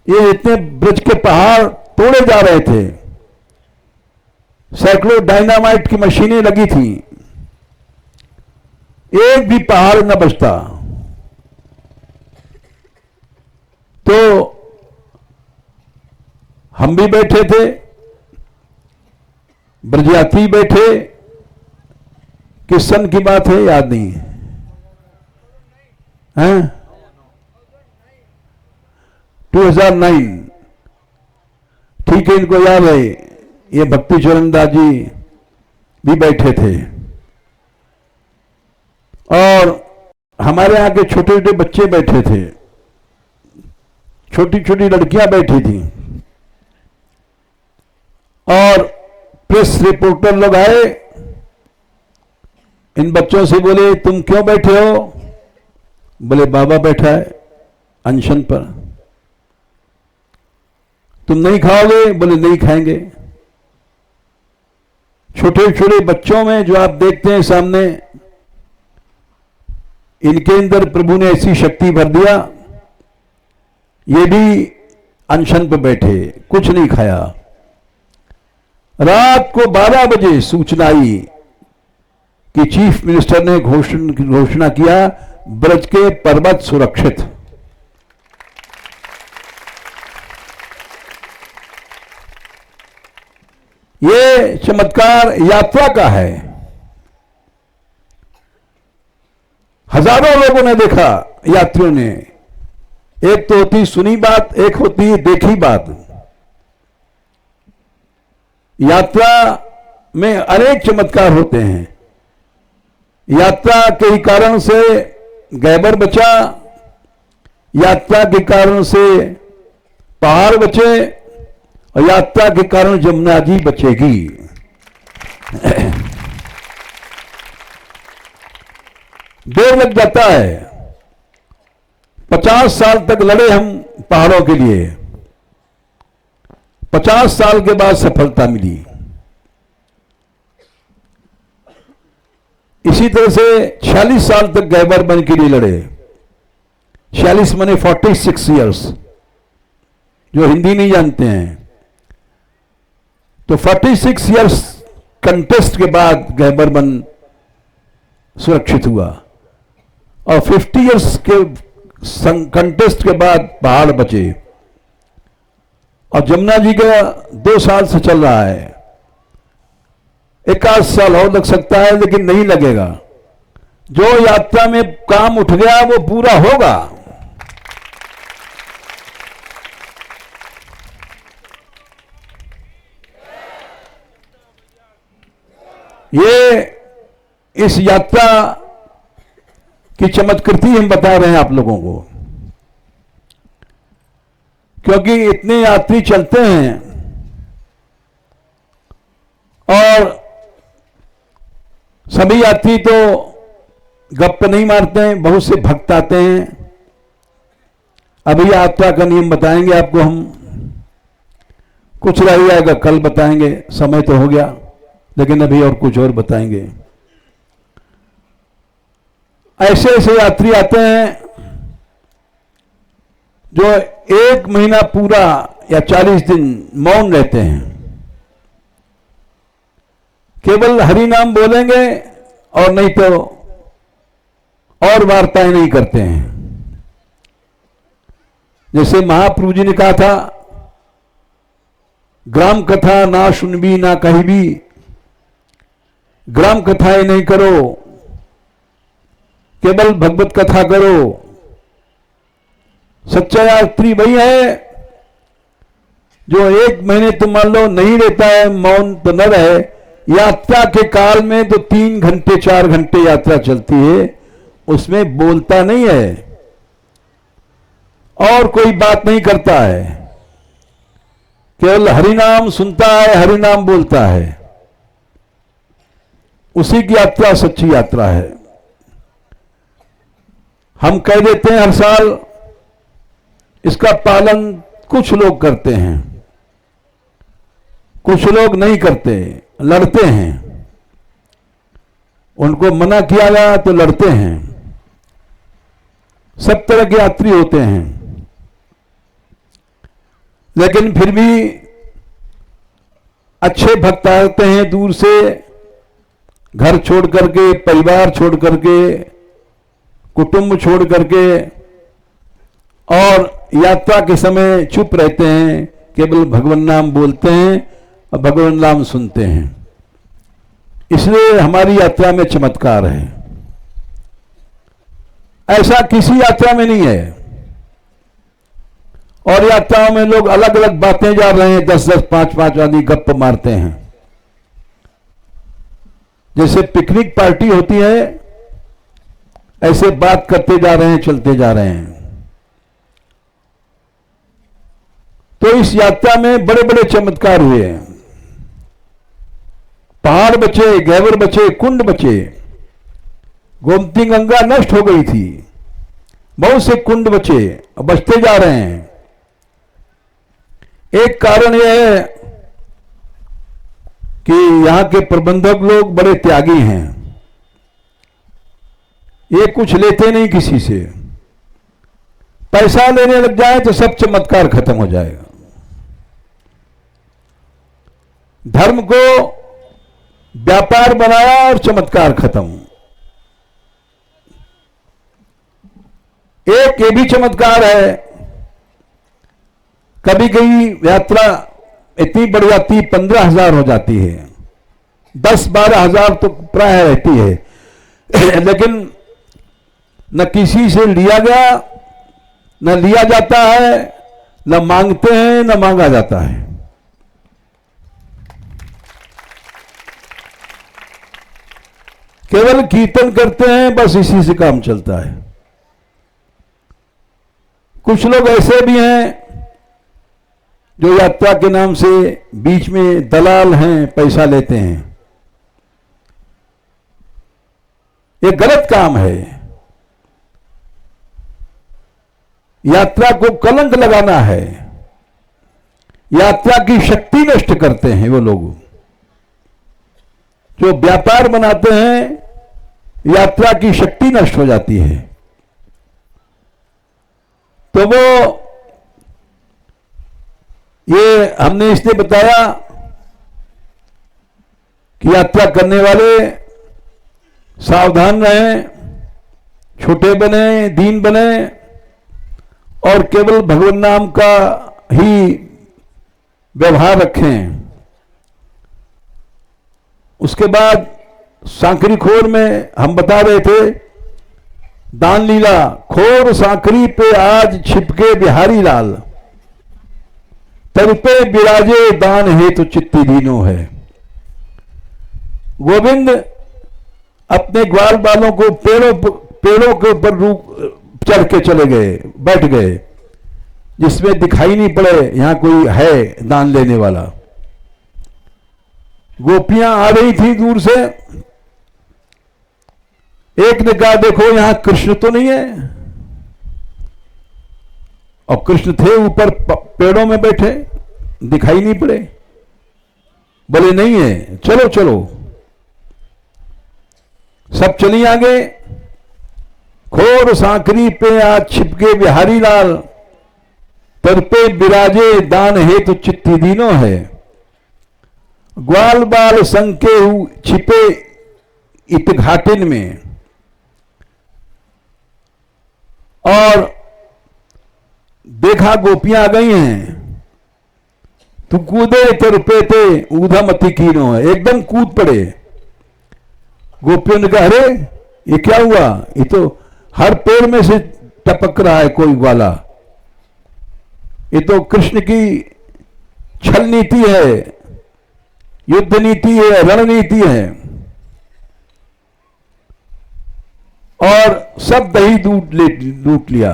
ये इतने ब्रज के पहाड़ तोड़े जा रहे थे। सैकड़ों डायनामाइट की मशीनें लगी थी, एक भी पहाड़ न बचता। तो हम भी बैठे थे, ब्रजयात्री बैठे। किस सन की बात है याद नहीं है? 2009, ठीक है, इनको याद है, ये भक्ति चरण दास जी भी बैठे थे और हमारे यहाँ के छोटे छोटे बच्चे बैठे थे, छोटी छोटी लड़कियां बैठी थी और प्रेस रिपोर्टर लोग आए, इन बच्चों से बोले तुम क्यों बैठे हो? बोले बाबा बैठा है अनशन पर। तुम नहीं खाओगे? बोले नहीं खाएंगे। छोटे छोटे बच्चों में जो आप देखते हैं सामने, इनके अंदर प्रभु ने ऐसी शक्ति भर दिया, ये भी अनशन पर बैठे, कुछ नहीं खाया। रात को 12 बजे सूचना आई कि चीफ मिनिस्टर ने घोषणा किया ब्रज के पर्वत सुरक्षित। ये चमत्कार यात्रा का है। हजारों लोगों ने देखा, यात्रियों ने। एक तो होती सुनी बात, एक होती है देखी बात। यात्रा में अनेक चमत्कार होते हैं। यात्रा के कारण से गैबर बचा, यात्रा के कारण से पहाड़ बचे और यात्रा के कारण जमुना जी बचेगी। देर लग जाता है। 50 साल तक लड़े हम पहाड़ों के लिए, 50 साल के बाद सफलता मिली। इसी तरह से 46 साल तक गैबर बन के लिए लड़े। 46 माने 46 इयर्स, जो हिंदी नहीं जानते हैं तो 46 इयर्स कंटेस्ट के बाद गैबर बन सुरक्षित हुआ और 50 इयर्स के कंटेस्ट के बाद पहाड़ बचे। और जमुना जी का 2 साल से चल रहा है। 1 साल और लग सकता है, लेकिन नहीं लगेगा। जो यात्रा में काम उठ गया वो पूरा होगा। ये इस यात्रा की चमत्कृति हम बता रहे हैं आप लोगों को, क्योंकि इतने यात्री चलते हैं और सभी यात्री तो गप नहीं मारते हैं, बहुत से भक्त आते हैं। अभी यात्रा का नियम बताएंगे आपको हम, कुछ रह जाएगा कल बताएंगे, समय तो हो गया, लेकिन अभी और कुछ और बताएंगे। ऐसे ऐसे यात्री आते हैं जो 1 महीना पूरा या 40 दिन मौन रहते हैं, केवल हरि नाम बोलेंगे और नहीं तो और वार्ताएं नहीं करते हैं। जैसे महाप्रभु जी ने कहा था, ग्राम कथा ना सुनबी ना कहीं भी, ग्राम कथाएं नहीं करो, केवल भगवत कथा करो। सच्चा यात्री वही है जो 1 महीने तो मान लो नहीं रहता है, मौन तो न रहे, यात्रा के काल में तो 3 घंटे 4 घंटे यात्रा चलती है, उसमें बोलता नहीं है और कोई बात नहीं करता है, केवल हरिनाम सुनता है, हरिनाम बोलता है। उसी की यात्रा सच्ची यात्रा है। हम कह देते हैं हर साल, इसका पालन कुछ लोग करते हैं, कुछ लोग नहीं करते, लड़ते हैं। उनको मना किया गया तो लड़ते हैं। सब तरह के यात्री होते हैं, लेकिन फिर भी अच्छे भक्त आते हैं दूर से, घर छोड़ करके, परिवार छोड़ करके, कुटुंब छोड़ करके, और यात्रा के समय चुप रहते हैं, केवल भगवान नाम बोलते हैं और भगवान नाम सुनते हैं। इसलिए हमारी यात्रा में चमत्कार है। ऐसा किसी यात्रा में नहीं है। और यात्राओं में लोग अलग अलग बातें जा रहे हैं, 10-10, 5-5 आदमी गप्प मारते हैं। जैसे पिकनिक पार्टी होती है, ऐसे बात करते जा रहे हैं, चलते जा रहे हैं। तो इस यात्रा में बड़े बड़े चमत्कार हुए। पहाड़ बचे, गैवर बचे, कुंड बचे। गोमती गंगा नष्ट हो गई थी, बहुत से कुंड बचे, बचते जा रहे हैं। एक कारण यह है कि यहां के प्रबंधक लोग बड़े त्यागी हैं। ये कुछ लेते नहीं किसी से। पैसा लेने लग जाए तो सब चमत्कार खत्म हो जाएगा। धर्म को व्यापार बनाया और चमत्कार खत्म। एक ये भी चमत्कार है, कभी कभी यात्रा इतनी बढ़ जाती, 15,000 हो जाती है, 10-12 हजार तो प्राय रहती है, लेकिन न किसी से लिया गया, न लिया जाता है, न मांगते हैं, न मांगा जाता है। केवल कीर्तन करते हैं, बस इसी से काम चलता है। कुछ लोग ऐसे भी हैं जो यात्रा के नाम से बीच में दलाल हैं, पैसा लेते हैं। ये गलत काम है। यात्रा को कलंक लगाना है, यात्रा की शक्ति नष्ट करते हैं वो लोग जो व्यापार बनाते हैं। यात्रा की शक्ति नष्ट हो जाती है। तो वो ये हमने इसलिए बताया कि यात्रा करने वाले सावधान रहें, छोटे बने, दीन बने और केवल भगवान नाम का ही व्यवहार रखें। उसके बाद सांकरी खोर में हम बता रहे थे, दान लीला खोर सांकरी पे आज छिपके बिहारी लाल, तर पे विराजे दान है तो चित्ती दीनो है। गोविंद अपने ग्वाल बालों को पेड़ों के ऊपर चढ़ के चले गए, बैठ गए, जिसमें दिखाई नहीं पड़े यहां कोई है दान लेने वाला। गोपियां आ रही थी दूर से, एक ने कहा देखो यहां कृष्ण तो नहीं है, और कृष्ण थे ऊपर पेड़ों में बैठे, दिखाई नहीं पड़े। बोले नहीं है, चलो चलो। सब चली आगे। खोर सांकरी पे आज छिपके बिहारी लाल, तर पे विराजे दान है तो चित्ती दीनो है। ग्वाल बाल संके छिपे इत घाटिन में, और देखा गोपियां आ गई हैं, तू कूदे तो रुपए थे ऊधा मती कीनो है। एकदम कूद पड़े। गोपियों ने कहा अरे ये क्या हुआ, ये तो हर पेड़ में से टपक रहा है कोई ग्वाला, ये तो कृष्ण की छल नीति है, युद्ध नीति है, रणनीति है। और सब दही दूध लूट लिया।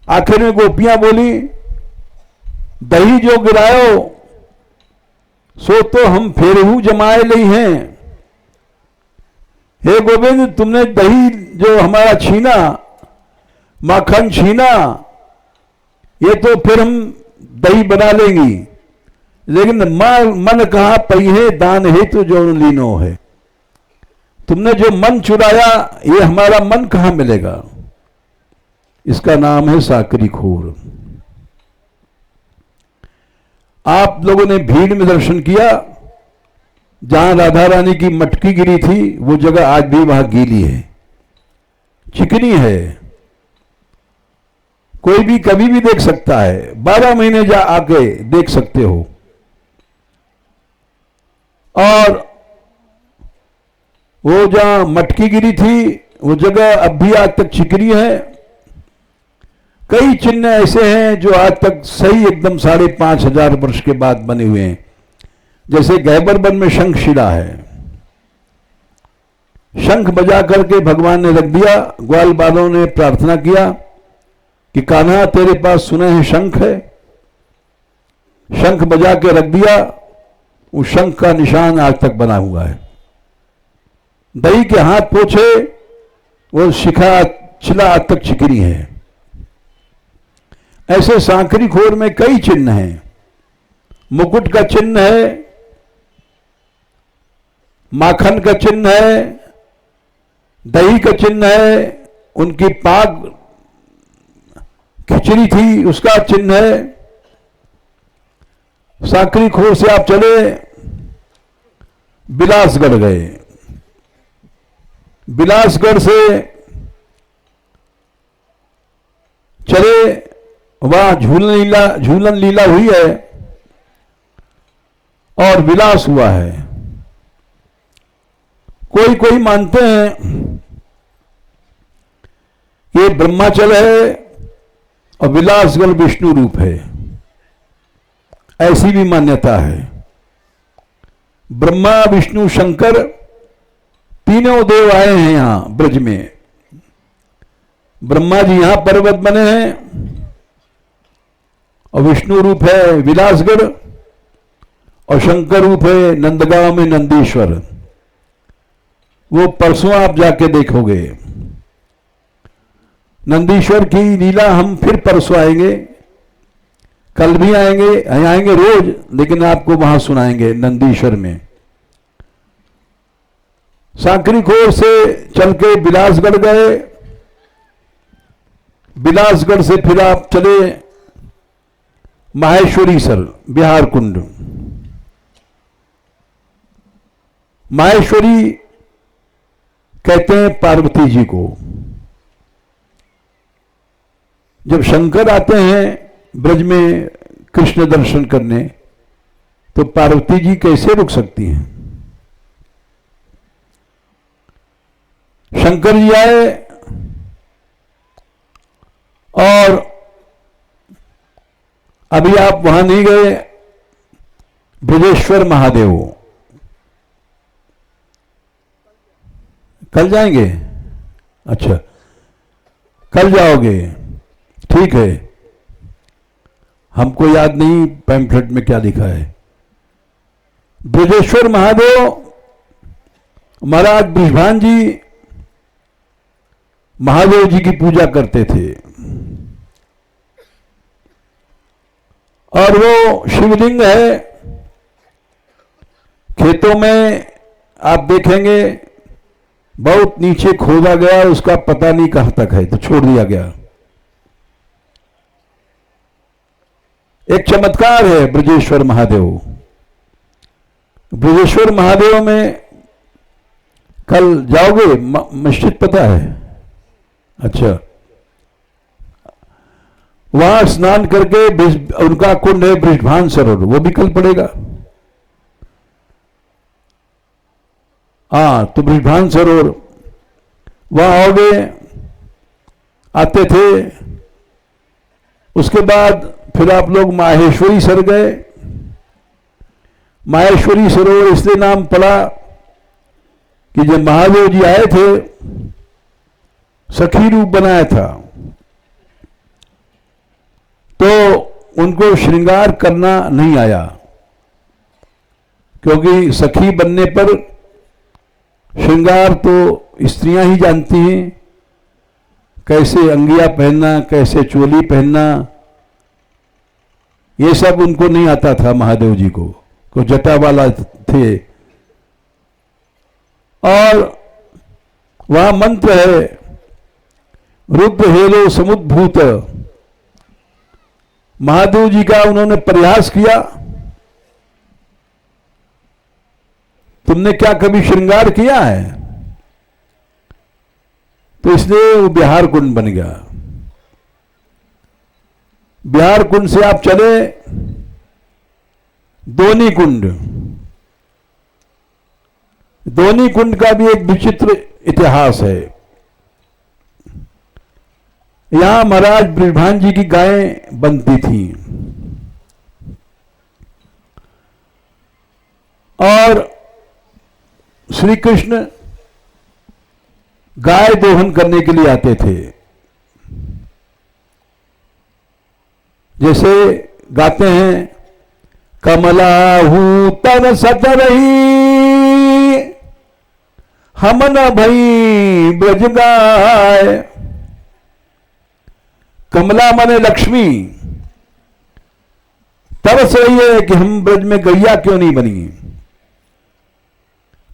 आखिर में गोपियां बोली दही जो गिरायो सो तो हम फेरहू जमाए ली हैं। हे गोविंद, तुमने दही जो हमारा छीना, माखन छीना, ये तो फिर हम दही बना लेंगी, लेकिन मन कहा पहिए दान है तो जो लीनो है। तुमने जो मन चुराया, ये हमारा मन कहां मिलेगा। इसका नाम है साकरी खोर। आप लोगों ने भीड़ में दर्शन किया, जहां राधा रानी की मटकी गिरी थी वो जगह आज भी वहां गीली है, चिकनी है। कोई भी कभी भी देख सकता है, 12 महीने जा आके देख सकते हो। और वो जहां मटकी गिरी थी वो जगह अब भी आज तक चिकनी है। कई चिन्ह ऐसे हैं जो आज तक सही एकदम 5,500 वर्ष के बाद बने हुए हैं। जैसे गहबर वन में शंखशिला है, शंख बजा करके भगवान ने रख दिया। ग्वाल बालों ने प्रार्थना किया कि कान्हा तेरे पास सुने हैं शंख है, शंख बजा के रख दिया। उस शंख का निशान आज तक बना हुआ है। दही के हाथ पोछे, वो शिला आज तक चिकनी है। ऐसे सांकरी खोर में कई चिन्ह हैं। मुकुट का चिन्ह है, माखन का चिन्ह है, दही का चिन्ह है, उनकी पाग खिचड़ी थी उसका चिन्ह है। सांकरी खोर से आप चले बिलासगढ़ गए, बिलासगढ़ से चले, वहां झूलन लीला हुई है और विलास हुआ है। कोई मानते हैं ये ब्रह्माचल है और विलासगढ़ विष्णु रूप है, ऐसी भी मान्यता है। ब्रह्मा विष्णु शंकर तीनों देव आए हैं यहां ब्रज में। ब्रह्मा जी यहां पर्वत बने हैं और विष्णु रूप है विलासगढ़ और शंकर रूप है नंदगांव में नंदीश्वर। वो परसों आप जाके देखोगे। नंदीश्वर की लीला हम फिर परसों आएंगे, कल भी आएंगे रोज, लेकिन आपको वहां सुनाएंगे नंदीश्वर में। सांकरी खोर से चल के बिलासगढ़ गए, बिलासगढ़ से फिर आप चले माहेश्वरी सर बिहार कुंड। माहेश्वरी कहते हैं पार्वती जी को। जब शंकर आते हैं ब्रज में कृष्ण दर्शन करने, तो पार्वती जी कैसे रुक सकती हैं? शंकर जी आए और अभी आप वहां नहीं गए, ब्रजेश्वर महादेव कल जाएंगे? अच्छा, कल जाओगे, ठीक है। हमको याद नहीं पैम्फलेट में क्या लिखा है। ब्रजेश्वर महादेव महाराज बृषभान जी महादेव जी की पूजा करते थे और वो शिवलिंग है। खेतों में आप देखेंगे बहुत नीचे खोदा गया, उसका पता नहीं कहां तक है, तो छोड़ दिया गया। एक चमत्कार है ब्रजेश्वर महादेव। ब्रजेश्वर महादेव में कल जाओगे? मस्जिद पता है? अच्छा, वहां स्नान करके उनका कुंड है बृषभान सरोवर, वो भी कल पड़ेगा। हाँ, तो बृषभान सरोवर वहां आओगे, आते थे। उसके बाद फिर आप लोग माहेश्वरी सर गए। माहेश्वरी सरोवर इसलिए नाम पड़ा कि जब महादेव जी आए थे, सखी रूप बनाया था, तो उनको श्रृंगार करना नहीं आया, क्योंकि सखी बनने पर श्रृंगार तो स्त्रियां ही जानती हैं, कैसे अंगिया पहनना, कैसे चोली पहनना, ये सब उनको नहीं आता था महादेव जी को जटा वाला थे। और वहां मंत्र है, रुद्र हेलो समुद्भूत। महादेव जी का उन्होंने प्रयास किया, तुमने क्या कभी श्रृंगार किया है? तो इसलिए वो बिहार कुंड बन गया। बिहार कुंड से आप चले दोनी कुंड। दोनी कुंड का भी एक विचित्र इतिहास है। यहां महाराज बृषभान जी की गायें बनती थी और श्री कृष्ण गाय दोहन करने के लिए आते थे। जैसे गाते हैं, कमलाहू तर सत रही हम न भई ब्रज गाय। कमला माने लक्ष्मी तरस रही है कि हम ब्रज में गैया क्यों नहीं बनी।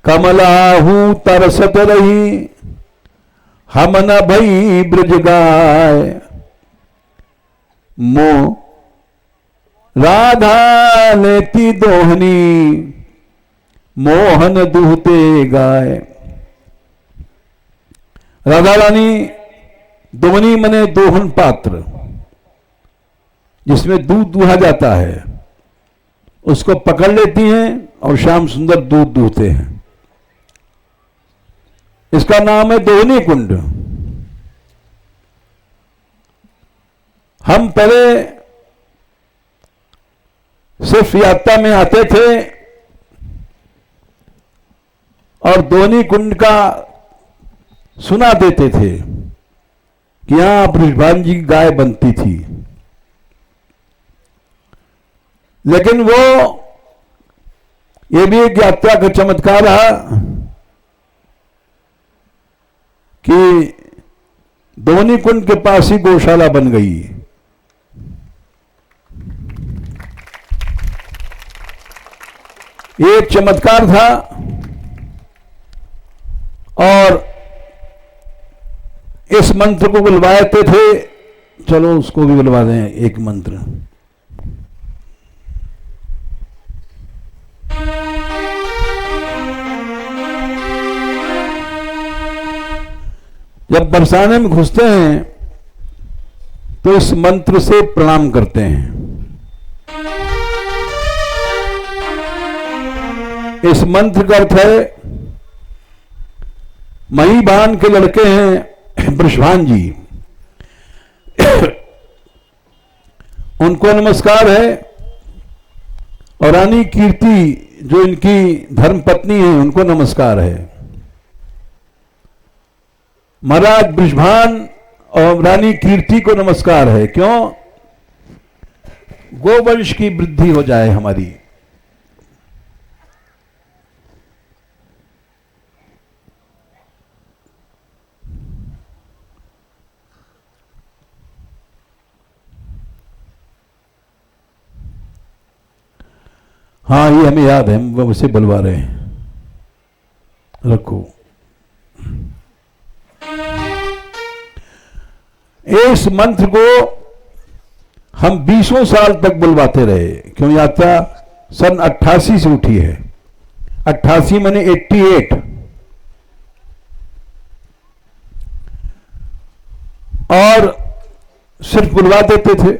कमलाहू तरसत रही हम न भई ब्रज गाय। मो राधा लेती दोहनी मोहन दूहते गाय। राधा रानी दोहनी मने दोहन पात्र जिसमें दूध दूहा जाता है, उसको पकड़ लेती हैं और श्याम सुंदर दूध दूहते हैं। इसका नाम है दोहनी कुंड। हम पहले सिर्फ यात्रा में आते थे और दोहनी कुंड का सुना देते थे कि यहां बृषभान जी की गाय बनती थी, लेकिन वो ये भी एक यात्रा का चमत्कार रहा कि दोहनी कुंड के पास ही गौशाला बन गई। ये एक चमत्कार था और इस मंत्र को बुलवाते थे। चलो उसको भी बुलवा दें, एक मंत्र। जब बरसाने में घुसते हैं तो इस मंत्र से प्रणाम करते हैं। इस मंत्र का अर्थ है, महीभान के लड़के हैं बृषभान जी, उनको नमस्कार है, और रानी कीर्ति जो इनकी धर्म पत्नी है उनको नमस्कार है। महाराज बृषभान और रानी कीर्ति को नमस्कार है। क्यों? गोवंश की वृद्धि हो जाए हमारी। हाँ, ये हमें याद है, हम उसे बुलवा रहे हैं। रखो। इस मंत्र को हम 20 साल तक बुलवाते रहे, क्यों? यात्रा सन 88 से उठी है। 88 माने 88। और सिर्फ बुलवा देते थे,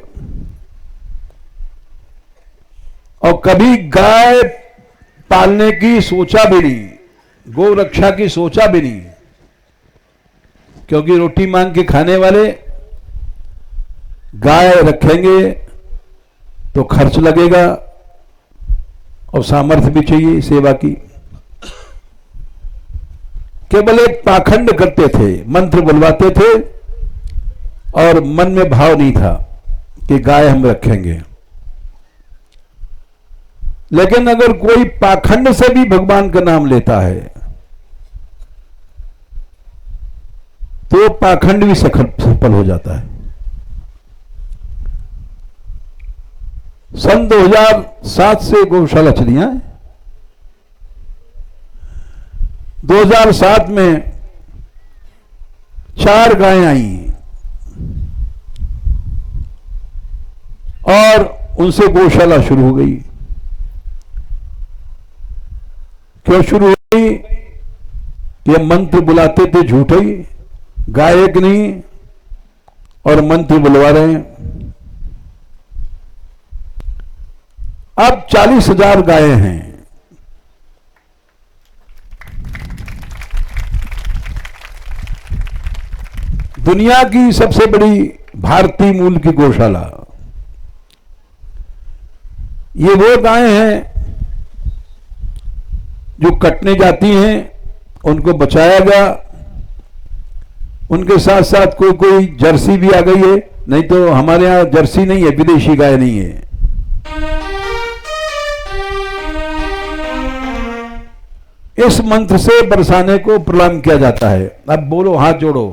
और कभी गाय पालने की सोचा भी नहीं, गौ रक्षा की सोचा भी नहीं, क्योंकि रोटी मांग के खाने वाले गाय रखेंगे तो खर्च लगेगा और सामर्थ्य भी चाहिए सेवा की। केवल एक पाखंड करते थे, मंत्र बुलवाते थे और मन में भाव नहीं था कि गाय हम रखेंगे। लेकिन अगर कोई पाखंड से भी भगवान का नाम लेता है तो पाखंड भी सफल हो जाता है। सन 2007 से गौशाला चली है। 2007 में 4 गायें आई और उनसे गौशाला शुरू हो गई। क्यों शुरू हुई? ये मंत्र बुलाते थे झूठे, गायक नहीं, और मंत्र बुलवा रहे हैं। अब 40,000 गायें हैं। दुनिया की सबसे बड़ी भारतीय मूल की गौशाला। ये वो गायें हैं जो कटने जाती हैं, उनको बचाया गया। उनके साथ साथ कोई कोई जर्सी भी आ गई है, नहीं तो हमारे यहां जर्सी नहीं है, विदेशी गाय नहीं है। इस मंत्र से बरसाने को प्रणाम किया जाता है। अब बोलो, हाथ जोड़ो।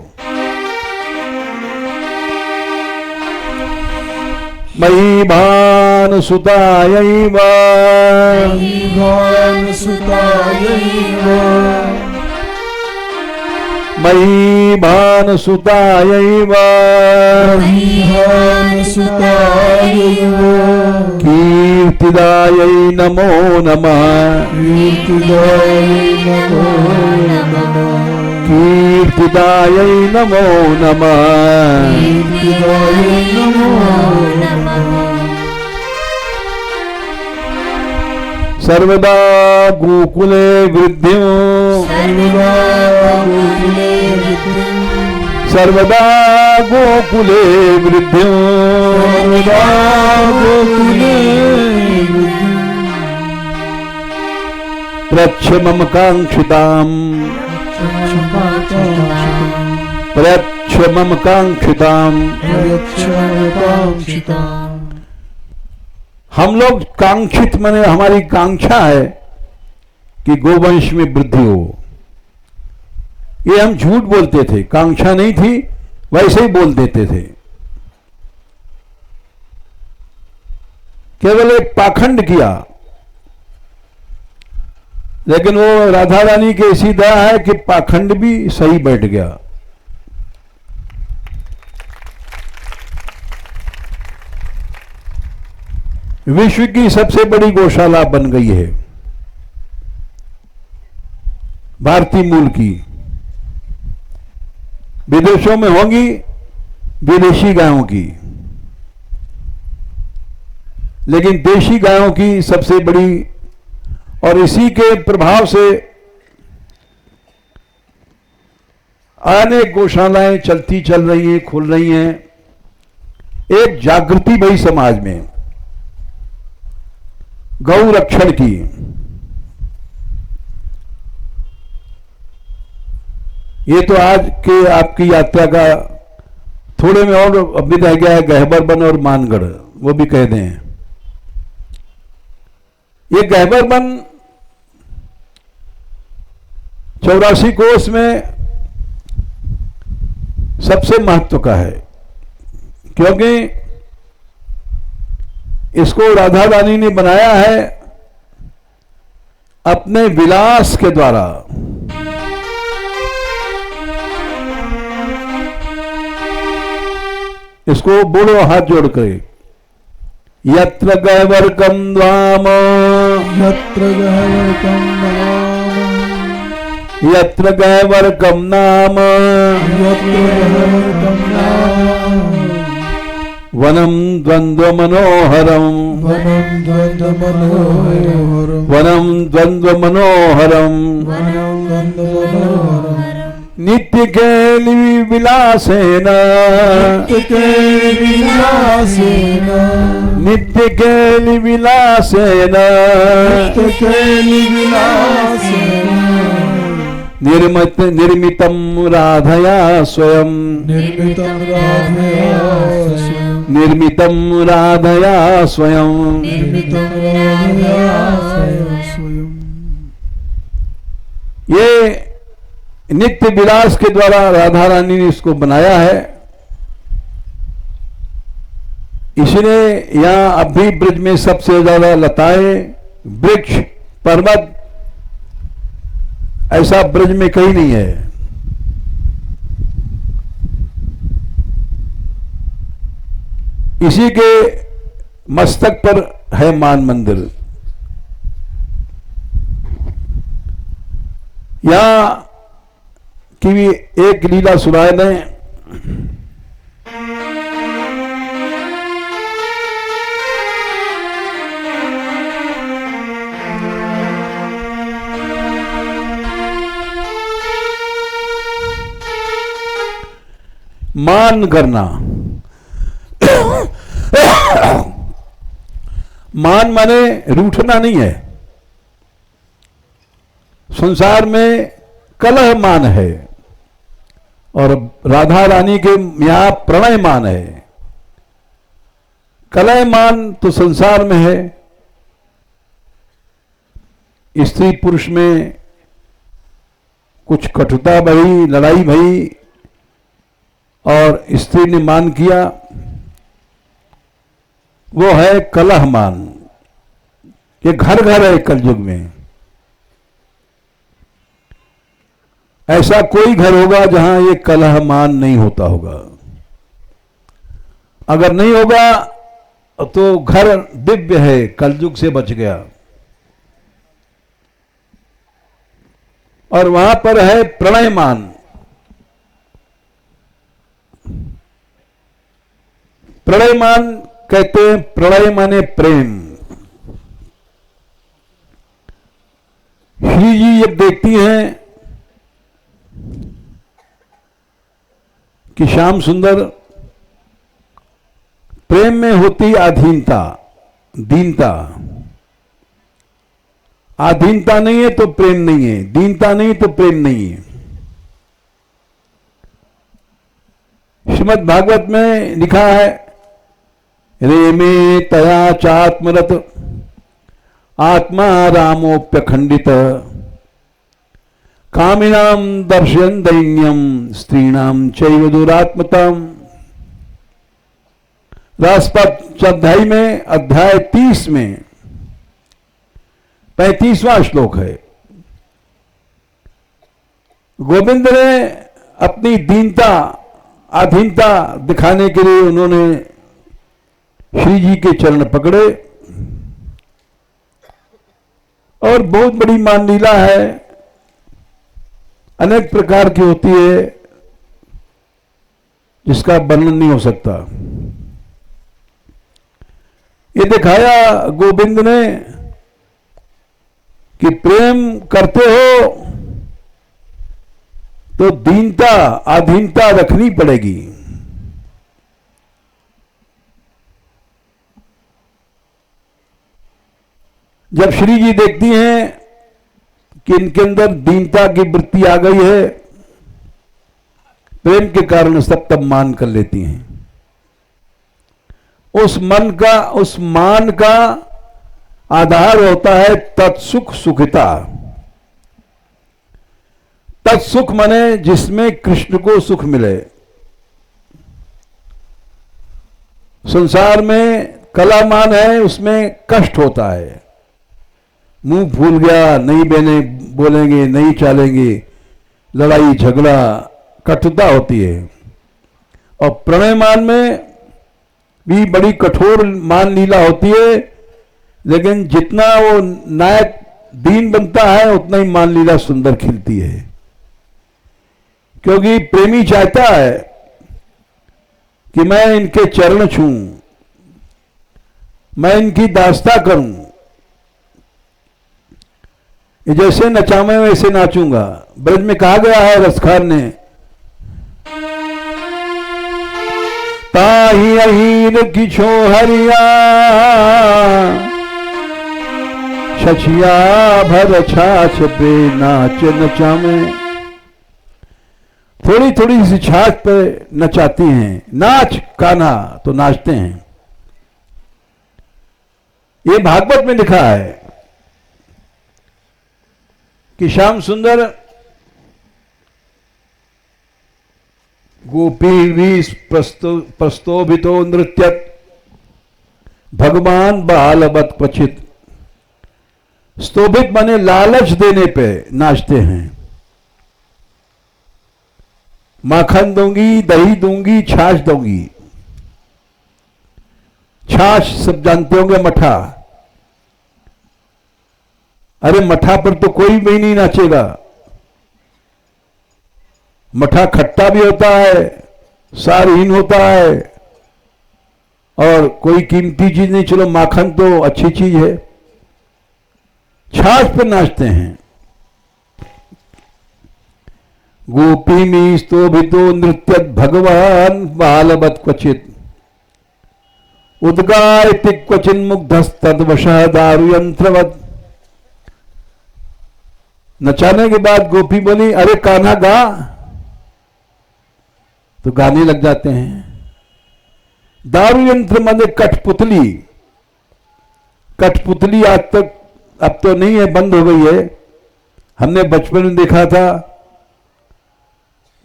मयि भान सुतायैव मयि भान सुतायैव कीर्तिदायै नमो नमः कीर्तिदायै नमो नमः सर्वदा गोकुले वृद्धिं सर्वदा गोकुले वृद्धिं प्रच्छ मम कांक्षिताम् प्रच्छ मम कांक्षिताम्। हम लोग कांक्षित माने हमारी कांक्षा है कि गोवंश में वृद्धि हो। ये हम झूठ बोलते थे, कांक्षा नहीं थी, वैसे ही बोल देते थे। केवल एक पाखंड किया, लेकिन वो राधा रानी की ऐसी दया है कि पाखंड भी सही बैठ गया। विश्व की सबसे बड़ी गौशाला बन गई है भारतीय मूल की। विदेशों में होंगी विदेशी गायों की, लेकिन देशी गायों की सबसे बड़ी, और इसी के प्रभाव से अनेक गौशालाएं चलती चल रही हैं, खुल रही हैं। एक जागृति भई समाज में गौ रक्षण की। ये तो आज के आपकी यात्रा का थोड़े में और अभी रह गया है गहबर वन और मानगढ़, वो भी कह दें। ये गहबर वन 84 कोस में सबसे महत्व का है, क्योंकि इसको राधा रानी ने बनाया है अपने विलास के द्वारा। इसको बोलो हाथ जोड़ कर, यत्र गैवर्कम द्वाम यत्र गैवर्कम नाम वनम द्वंद्व मनोहरम वनम द्वंद्व मनोहरम नित्य केलि विलासेन नित्य केलि विलासेन निर्मितम राधया स्वयं निर्मितम राधया स्वयं। ये नित्य विलास के द्वारा राधा रानी ने इसको बनाया है। इसलिए यहां अब भी ब्रज में सबसे ज्यादा लताएं, वृक्ष, पर्वत ऐसा ब्रज में कहीं नहीं है। इसी के मस्तक पर है मान मंदिर। यहां की भी एक लीला सुनाए दें। मान करना। मान माने रूठना नहीं है। संसार में कलह मान है और राधा रानी के यहां प्रणय मान है। कलह मान तो संसार में है, स्त्री पुरुष में कुछ कटुता भई, लड़ाई भई और स्त्री ने मान किया, वो है कलह मान। ये घर घर है कलयुग में। ऐसा कोई घर होगा जहां ये कलह मान नहीं होता होगा। अगर नहीं होगा तो घर दिव्य है, कलयुग से बच गया। और वहां पर है प्रणयमान। प्रणयमान कहते हैं, प्रणय माने प्रेम। श्री जी जब देखती हैं कि श्याम सुंदर प्रेम में होती अधीनता, दीनता। अधीनता नहीं है तो प्रेम नहीं है, दीनता नहीं तो प्रेम नहीं है। श्रीमद् भागवत में लिखा है, रेमे तया चात्मरत आत्मा रामोप्यखंडित कामिनाम दर्शयन् दैन्यम स्त्रीणाम चैव दुरात्मताम। रासपद अध्याय में, अध्याय 30 में 35वां श्लोक है। गोविंद ने अपनी दीनता, अधीनता दिखाने के लिए उन्होंने श्री जी के चरण पकड़े और बहुत बड़ी मान लीला है, अनेक प्रकार की होती है जिसका वर्णन नहीं हो सकता। ये दिखाया गोविंद ने कि प्रेम करते हो तो दीनता, अधीनता रखनी पड़ेगी। जब श्री जी देखती हैं कि इनके अंदर दीनता की वृत्ति आ गई है, प्रेम के कारण सब तब मान कर लेती हैं। उस मान का आधार होता है तत्सुख, सुखिता। तत्सुख माने जिसमें कृष्ण को सुख मिले। संसार में कलामान है, उसमें कष्ट होता है। मुंह फूल गया, नहीं बहने बोलेंगे, नहीं चालेंगे, लड़ाई झगड़ा, कटुता होती है। और प्रणय मान में भी बड़ी कठोर मान लीला होती है, लेकिन जितना वो नायक दीन बनता है उतना ही मान लीला सुंदर खिलती है। क्योंकि प्रेमी चाहता है कि मैं इनके चरण छूं, मैं इनकी दास्ता करूं, ये जैसे नचावे वैसे नाचूंगा। ब्रज में कहा गया है रसखार ने, ताही अहीर किछो हरिया छछिया भर छाछ पे नाच नचावे। थोड़ी थोड़ी सी छाछ पे नचाती हैं, नाच कान्हा तो नाचते हैं। ये भागवत में लिखा है कि श्याम सुंदर गोपी भी प्रस्तोभितो नृत्यत भगवान बालवत क्वचित। स्तोभित माने लालच देने पे नाचते हैं। माखन दूंगी, दही दूंगी, छाछ दूंगी। छाछ सब जानते होंगे, मठा। अरे मठा पर तो कोई भी नहीं नाचेगा। मठा खट्टा भी होता है, सारहीन होता है और कोई कीमती चीज नहीं। चलो माखन तो अच्छी चीज है। छाछ पर नाचते हैं। गोपीमी स्तोभितो नृत्य भगवान बालवत क्वचित उद्गायति क्वचिन मुग्धस्तद्वशः दारु यंत्रवत। नचाने के बाद गोपी बोली, अरे कान्हा गा, तो गाने लग जाते हैं। दारू यंत्र माने कठपुतली। कठपुतली आज तक, अब तो नहीं है, बंद हो गई है। हमने बचपन में देखा था,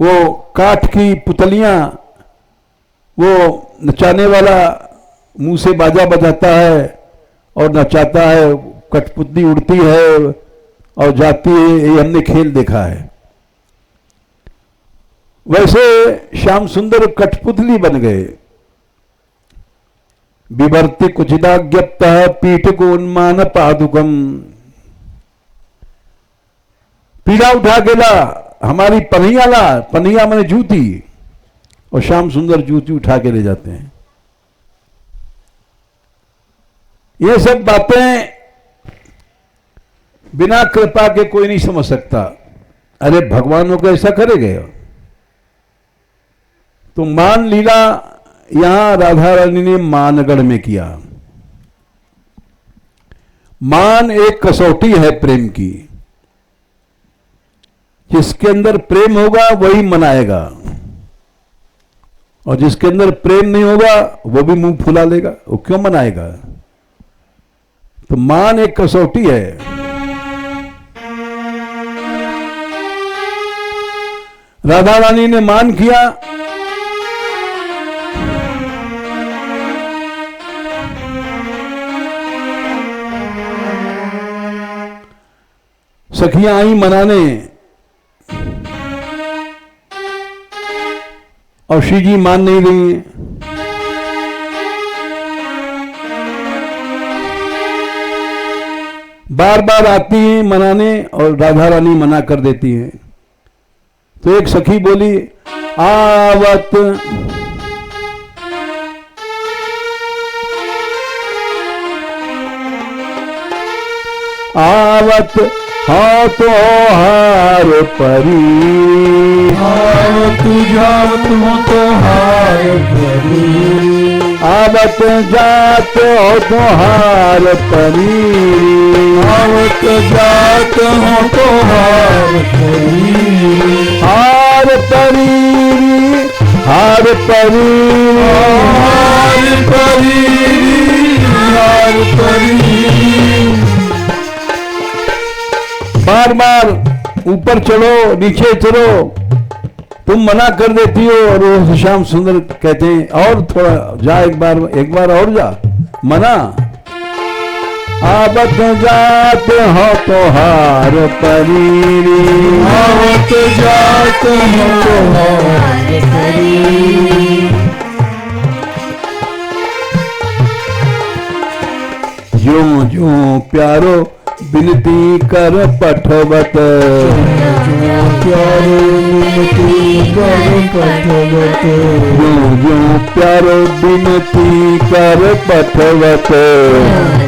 वो काठ की पुतलियां, वो नचाने वाला मुंह से बाजा बजाता है और नचाता है, कठपुतली उड़ती है और जाती है, ये हमने खेल देखा है। वैसे श्याम सुंदर कठपुतली बन गए। बिभर्ति कुचिदाज्ञप्त पीठ को उन्मान पादुकम, पीढ़ा उठा के ला, हमारी पनिया ला, पनिया मैंने जूती, और श्याम सुंदर जूती उठा के ले जाते हैं। ये सब बातें बिना कृपा के कोई नहीं समझ सकता। अरे भगवानों को ऐसा करेंगे? तो मान लीला यहां राधा रानी ने मानगढ़ में किया। मान एक कसौटी है प्रेम की, जिसके अंदर प्रेम होगा वही मनाएगा, और जिसके अंदर प्रेम नहीं होगा वो भी मुंह फुला लेगा, वो क्यों मनाएगा? तो मान एक कसौटी है। राधा रानी ने मान किया, सखियां आई मनाने, और श्री जी मान नहीं रही हैं। बार बार आती हैं मनाने और राधा रानी मना कर देती हैं। तो एक सखी बोली, आवत आवत हाँ तो हार परी, आवत जात हो तो हार परी, आवत जात हो तो हार परी, आवत जात हो तो हार परी, हार परी, हार परी, हार परी, हार परी। बार बार ऊपर चढ़ो नीचे चढ़ो, तुम मना कर देती हो। और वो श्याम सुंदर कहते हैं, और थोड़ा जा, एक बार और जा, मना। आवत जात हो तो हार परी, आवत जात हो तो हार परी। जो जो प्यारो बिनती कर पठवत, जो प्यारो बिनती कर पठवत, जो प्यारो बिनती कर पठवत,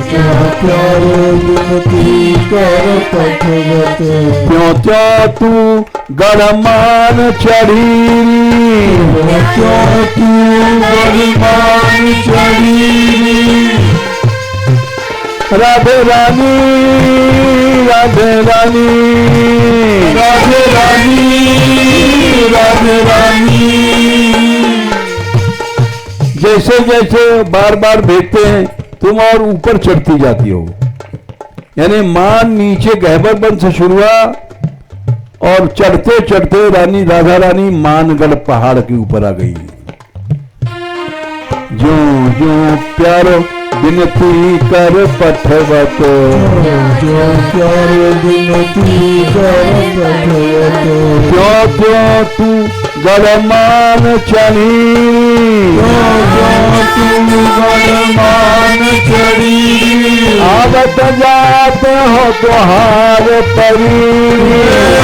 जो प्यारो बिनती कर पठवत, क्यों क्यों तू गढ़मान चढ़ी, क्यों तू गढ़मान चढ़ी। राधे रानी, राधे रानी, राधे रानी, राधे रानी। जैसे जैसे बार बार भेजते हैं तुम और ऊपर चढ़ती जाती हो। यानी मान नीचे गहबर बन से शुरू हुआ और चढ़ते चढ़ते रानी राधा रानी मानगढ़ पहाड़ के ऊपर आ गई। जो जो प्यारो बिनती कर पठवत, जो प्यारो बिनती कर पठवत, क्यों क्यों तू गढ़मान चढ़ी, क्यों क्यों तू गढ़मान चढ़ी। आवत जात हो तो हार परी,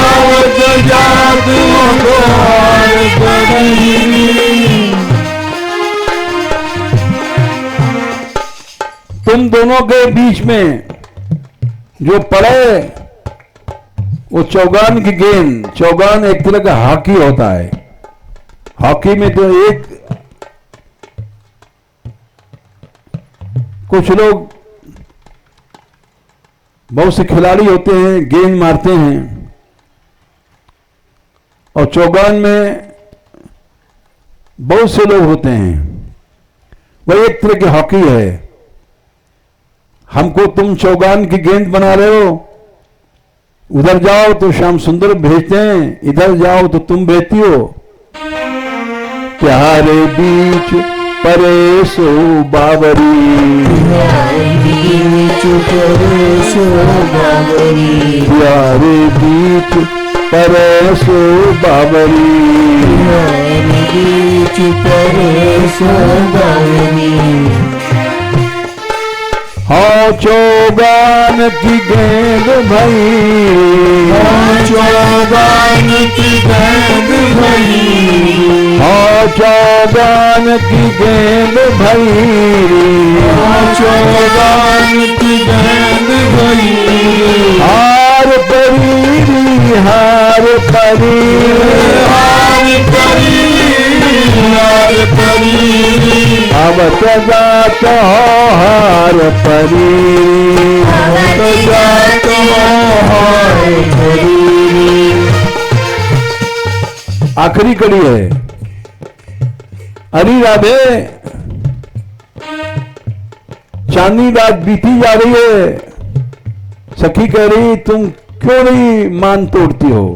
आवत जात हो तो हार परी। तुम दोनों के बीच में जो पड़े वो चौगान की गेंद, चौगान एक तरह का हॉकी होता है। हॉकी में तो एक कुछ लोग, बहुत से खिलाड़ी होते हैं, गेंद मारते हैं, और चौगान में बहुत से लोग होते हैं। वह एक तरह की हॉकी है। हमको तुम चौगान की गेंद बना रहे हो, उधर जाओ तो श्याम सुंदर भेजते हैं, इधर जाओ तो तुम भेजती हो। प्यारे बीच परेशो बावरी, प्यारे बीच परेशो बावरी, हाँ चौगान की गेंद भई, हाँ चौगान की गेंद भई, हाँ चौगान की गेंद भई, हाँ चौगान की गेंद भई, हार परी, हार परी, हार परी, हार परी, अब जात हार परी, अब जात हार परी। आखिरी कड़ी है। अरे राधे, चांदनी रात बीती जा रही है, सखी कह रही तुम क्यों नहीं मान तोड़ती हो।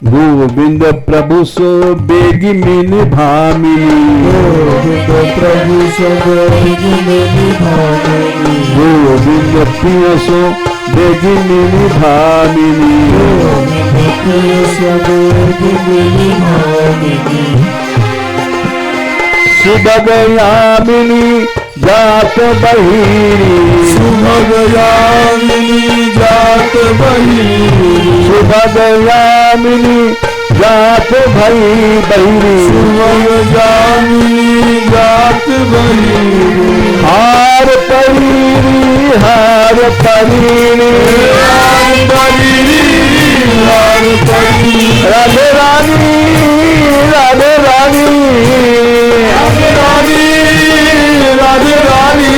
गोविंद प्रभु सो बेगी मीन भामिनी, गोविंद प्रभु सो बेगी मीन भामिनी, गोविंद प्रिय सो बेगी मीन भामिनी, गोविंद प्रिय सो बेगी मीन भामिनी। सुभग यामिनी जात बहिरी, सुभग यामिनी जात बहिरी, सुभग यामिनी जात भई बहिरी, सुभग यामिनी जात बहिरी, हार परीरी, हार परीरी, हार परीरी, हार परीरी, राधे रानी, राधे रानी, राधे रानी, राधे रानी,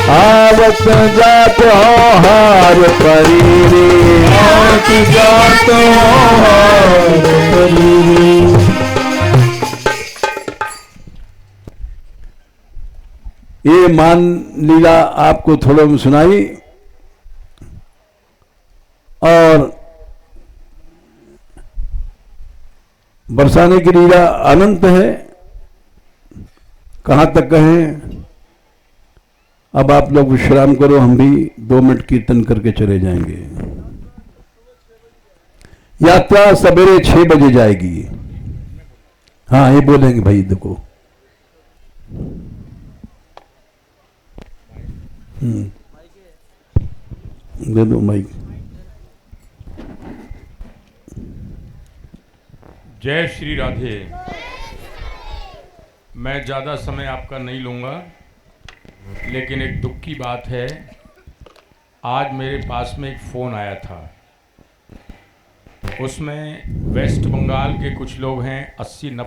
आवत जात हो हार परीरी, आवत जात हो हार परीरी। ये मान लीला आपको थोड़ा में सुनाई, और बरसाने की लीला अनंत है, कहां तक कहें। अब आप लोग विश्राम करो, हम भी 2 मिनट कीर्तन करके चले जाएंगे। यात्रा सवेरे 6 बजे जाएगी। हाँ ये बोलेंगे भाई, देखो दे दो माइक। जय श्री राधे। मैं ज़्यादा समय आपका नहीं लूँगा, लेकिन एक दुख की बात है। आज मेरे पास में एक फ़ोन आया था, उसमें वेस्ट बंगाल के कुछ लोग हैं, 80-90